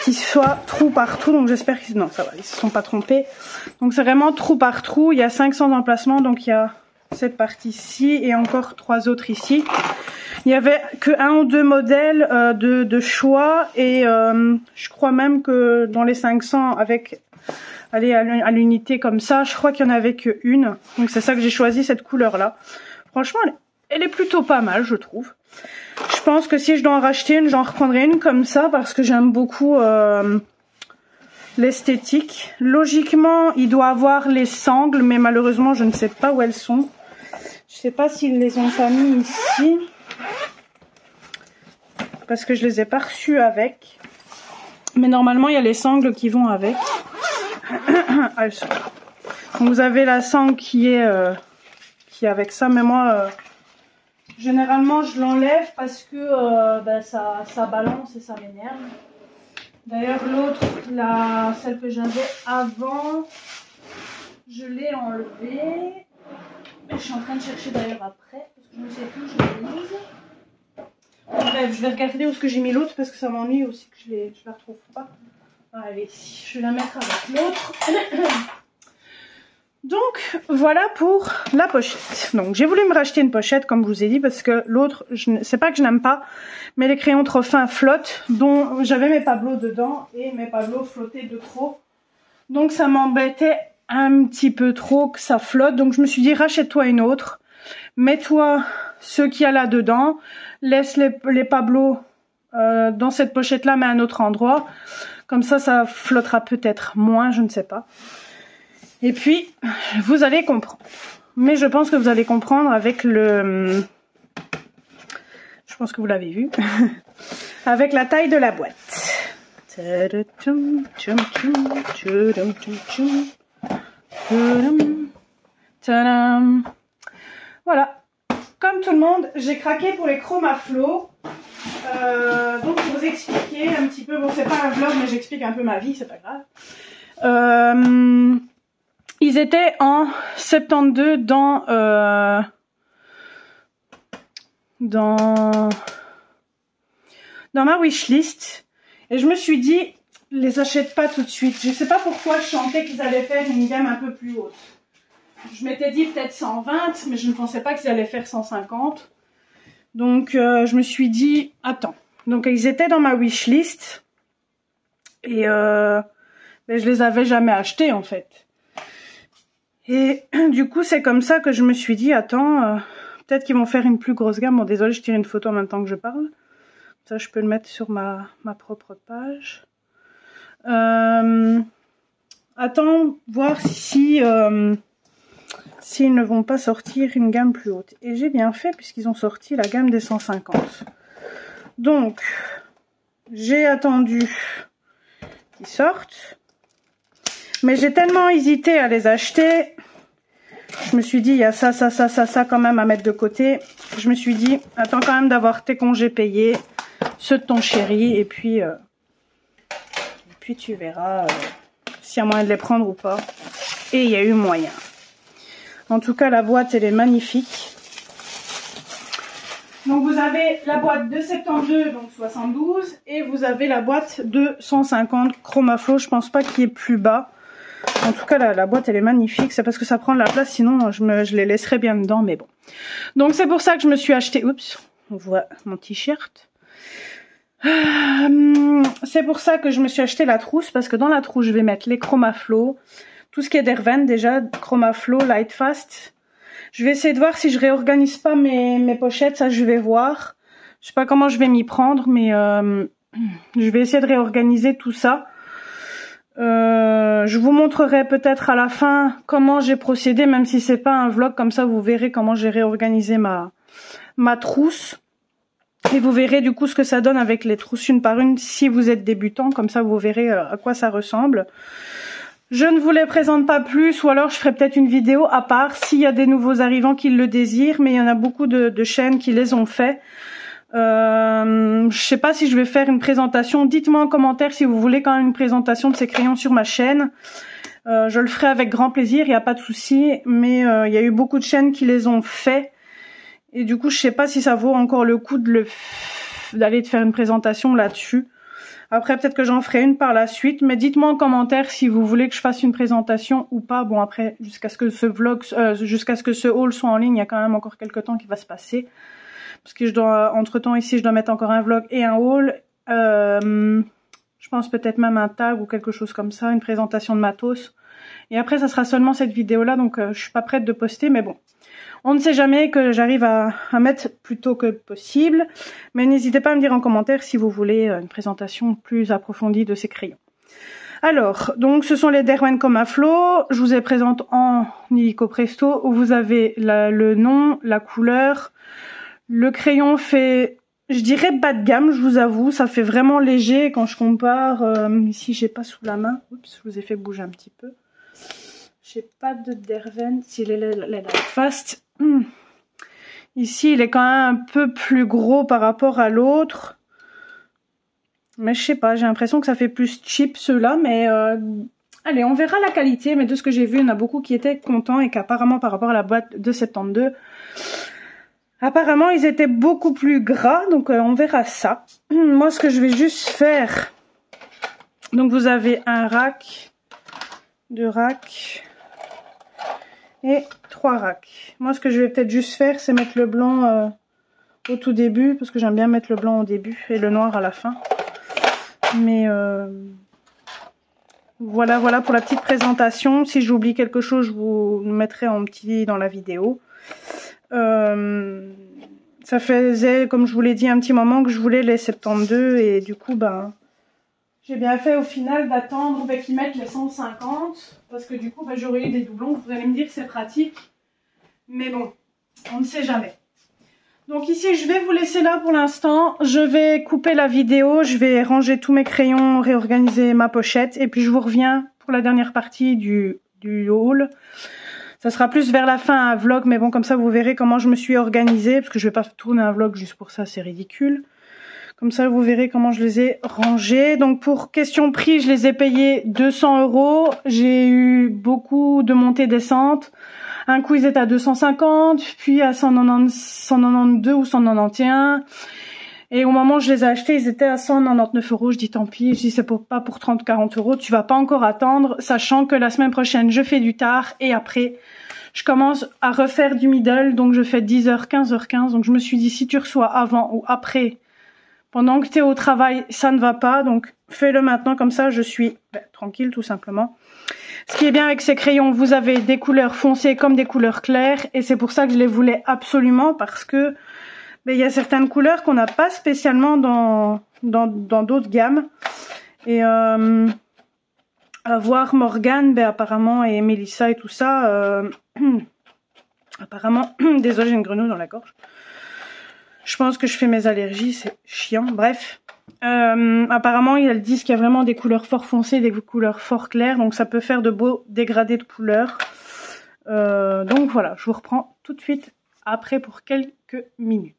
qui soit trou par trou. Donc j'espère qu'ils non, ça va, ils se sont pas trompés. Donc c'est vraiment trou par trou. Il y a 500 emplacements, donc il y a cette partie-ci et encore 3 autres ici. Il y avait que 1 ou 2 modèles de choix et je crois même que dans les 500 avec allez à l'unité comme ça, je crois qu'il y en avait que une. Donc c'est ça que j'ai choisi, cette couleur-là. Franchement, elle est plutôt pas mal, je trouve. Je pense que si je dois en racheter une, j'en reprendrai une comme ça parce que j'aime beaucoup l'esthétique. Logiquement, il doit avoir les sangles, mais malheureusement, je ne sais pas où elles sont. Je sais pas s'ils les ont pas mis ici. Parce que je les ai pas reçues avec. Mais normalement, il y a les sangles qui vont avec. Elles sont là. Donc, vous avez la sangle qui est avec ça, mais moi... généralement, je l'enlève parce que ça balance et ça m'énerve. D'ailleurs, l'autre, celle que j'avais avant, je l'ai enlevée. Je suis en train de chercher d'ailleurs après, parce que je ne sais plus où je l'ai mise. Bref, je vais regarder où est-ce que j'ai mis l'autre, parce que ça m'ennuie aussi que je la retrouve pas. Allez, je vais la mettre avec l'autre. Donc voilà pour la pochette. Donc j'ai voulu me racheter une pochette comme je vous ai dit parce que l'autre, c'est pas que je n'aime pas, mais les crayons trop fins flottent, dont j'avais mes Pablo dedans et mes Pablo flottaient de trop. Donc ça m'embêtait un petit peu trop que ça flotte. Donc je me suis dit rachète-toi une autre. Mets-toi ce qu'il y a là-dedans. Laisse les Pablo dans cette pochette-là, mais à un autre endroit. Comme ça flottera peut-être moins, je ne sais pas. Et puis, vous allez comprendre. Mais je pense que vous allez comprendre avec le... Je pense que vous l'avez vu. Avec la taille de la boîte. Voilà. Comme tout le monde, j'ai craqué pour les Chromaflo. Donc pour vous expliquer un petit peu, bon c'est pas un vlog mais j'explique un peu ma vie, c'est pas grave. Ils étaient en 72 dans ma wishlist et je me suis dit les achète pas tout de suite. Je sais pas pourquoi je sentais qu'ils allaient faire une gamme un peu plus haute. Je m'étais dit peut-être 120 mais je ne pensais pas qu'ils allaient faire 150. Donc je me suis dit attends. Donc ils étaient dans ma wishlist et mais je les avais jamais achetés en fait. Et du coup c'est comme ça que je me suis dit attends peut-être qu'ils vont faire une plus grosse gamme. Bon désolé je tire une photo en même temps que je parle. Ça je peux le mettre sur ma propre page. Attends voir si s'ils ne vont pas sortir une gamme plus haute. Et j'ai bien fait puisqu'ils ont sorti la gamme des 150. Donc, j'ai attendu qu'ils sortent. Mais j'ai tellement hésité à les acheter. Je me suis dit, il y a ça quand même à mettre de côté. Je me suis dit, attends quand même d'avoir tes congés payés, ceux de ton chéri. Et puis tu verras s'il y a moyen de les prendre ou pas. Et il y a eu moyen. En tout cas, la boîte, elle est magnifique. Donc, vous avez la boîte de 72, donc 72. Et vous avez la boîte de 150 Chromaflo. Je pense pas qu'il y ait plus bas. En tout cas, la boîte, elle est magnifique. C'est parce que ça prend de la place. Sinon, je les laisserais bien dedans. Mais bon. Donc, c'est pour ça que je me suis acheté... Oups, on voit mon t-shirt. C'est pour ça que je me suis acheté la trousse. Parce que dans la trousse, je vais mettre les Chromaflo. Tout ce qui est d'Herven déjà, Chromaflo, Lightfast. Je vais essayer de voir si je réorganise pas mes pochettes, ça je vais voir. Je sais pas comment je vais m'y prendre, mais je vais essayer de réorganiser tout ça. Je vous montrerai peut-être à la fin comment j'ai procédé, même si c'est pas un vlog, comme ça vous verrez comment j'ai réorganisé ma trousse. Et vous verrez du coup ce que ça donne avec les trousses une par une si vous êtes débutant, comme ça vous verrez à quoi ça ressemble. Je ne vous les présente pas plus, ou alors je ferai peut-être une vidéo à part s'il y a des nouveaux arrivants qui le désirent, mais il y en a beaucoup de chaînes qui les ont fait. Je sais pas si je vais faire une présentation. Dites-moi en commentaire si vous voulez quand même une présentation de ces crayons sur ma chaîne. Je le ferai avec grand plaisir, il n'y a pas de souci, mais il y a eu beaucoup de chaînes qui les ont fait. Et du coup, je sais pas si ça vaut encore le coup d'aller faire une présentation là-dessus. Après, peut-être que j'en ferai une par la suite. Mais dites-moi en commentaire si vous voulez que je fasse une présentation ou pas. Bon, après, jusqu'à ce que ce vlog, jusqu'à ce que ce haul soit en ligne, il y a quand même encore quelques temps qui va se passer. Parce que je dois, entre-temps, ici, je dois mettre encore un vlog et un haul. Je pense peut-être même un tag ou quelque chose comme ça, une présentation de matos. Et après, ça sera seulement cette vidéo-là, donc je suis pas prête de poster, mais bon. On ne sait jamais que j'arrive à mettre plus tôt que possible. Mais n'hésitez pas à me dire en commentaire si vous voulez une présentation plus approfondie de ces crayons. Alors, donc ce sont les Derwent Chromaflo. Je vous les présente en illico presto où vous avez le nom, la couleur. Le crayon fait, je dirais bas de gamme, je vous avoue. Ça fait vraiment léger quand je compare. Ici, j'ai pas sous la main. Oups, je vous ai fait bouger un petit peu. J'ai pas de Derwent. Si les Lightfast. Ici, il est quand même un peu plus gros par rapport à l'autre. Mais je sais pas, j'ai l'impression que ça fait plus cheap ceux-là. Mais allez, on verra la qualité. Mais de ce que j'ai vu, il y en a beaucoup qui étaient contents et qu'apparemment par rapport à la boîte de 72, apparemment ils étaient beaucoup plus gras. Donc on verra ça. Moi, ce que je vais juste faire... Donc vous avez un rack, 2 racks... et 3 racks. Moi, ce que je vais peut-être juste faire, c'est mettre le blanc au tout début, parce que j'aime bien mettre le blanc au début et le noir à la fin. Mais voilà pour la petite présentation. Si j'oublie quelque chose, je vous le mettrai en petit dans la vidéo. Ça faisait, comme je vous l'ai dit, un petit moment que je voulais les 72 et du coup, ben, j'ai bien fait au final d'attendre qu'ils mettent les 150 parce que du coup, ben, j'aurais eu des doublons. Vous allez me dire que c'est pratique, mais bon, on ne sait jamais. Donc ici, je vais vous laisser là pour l'instant. Je vais couper la vidéo, je vais ranger tous mes crayons, réorganiser ma pochette et puis je vous reviens pour la dernière partie du haul. Ça sera plus vers la fin un vlog, mais bon, comme ça vous verrez comment je me suis organisée, parce que je vais pas tourner un vlog juste pour ça, c'est ridicule. Comme ça vous verrez comment je les ai rangés. Donc pour question prix, je les ai payés 200 €. J'ai eu beaucoup de montées-descentes. Un coup ils étaient à 250, puis à 192 ou 191. Et au moment où je les ai achetés, ils étaient à 199 €. Je dis tant pis, je dis c'est pas pour 30-40 €. Tu vas pas encore attendre, sachant que la semaine prochaine, je fais du tard et après, je commence à refaire du middle. Donc je fais 10h, 15h15. Donc je me suis dit, si tu reçois avant ou après, pendant que tu es au travail, ça ne va pas. Donc fais-le maintenant, comme ça je suis tranquille tout simplement. Ce qui est bien avec ces crayons, vous avez des couleurs foncées comme des couleurs claires. Et c'est pour ça que je les voulais absolument, parce que il y a certaines couleurs qu'on n'a pas spécialement dans d'autres gammes. Et à voir Morgane, apparemment, et Mélissa et tout ça, apparemment, désolé, j'ai une grenouille dans la gorge. Je pense que je fais mes allergies, c'est chiant, bref. Apparemment, elles disent qu'il y a vraiment des couleurs fort foncées, des couleurs fort claires, donc ça peut faire de beaux dégradés de couleurs. Donc voilà, je vous reprends tout de suite après pour quelques minutes.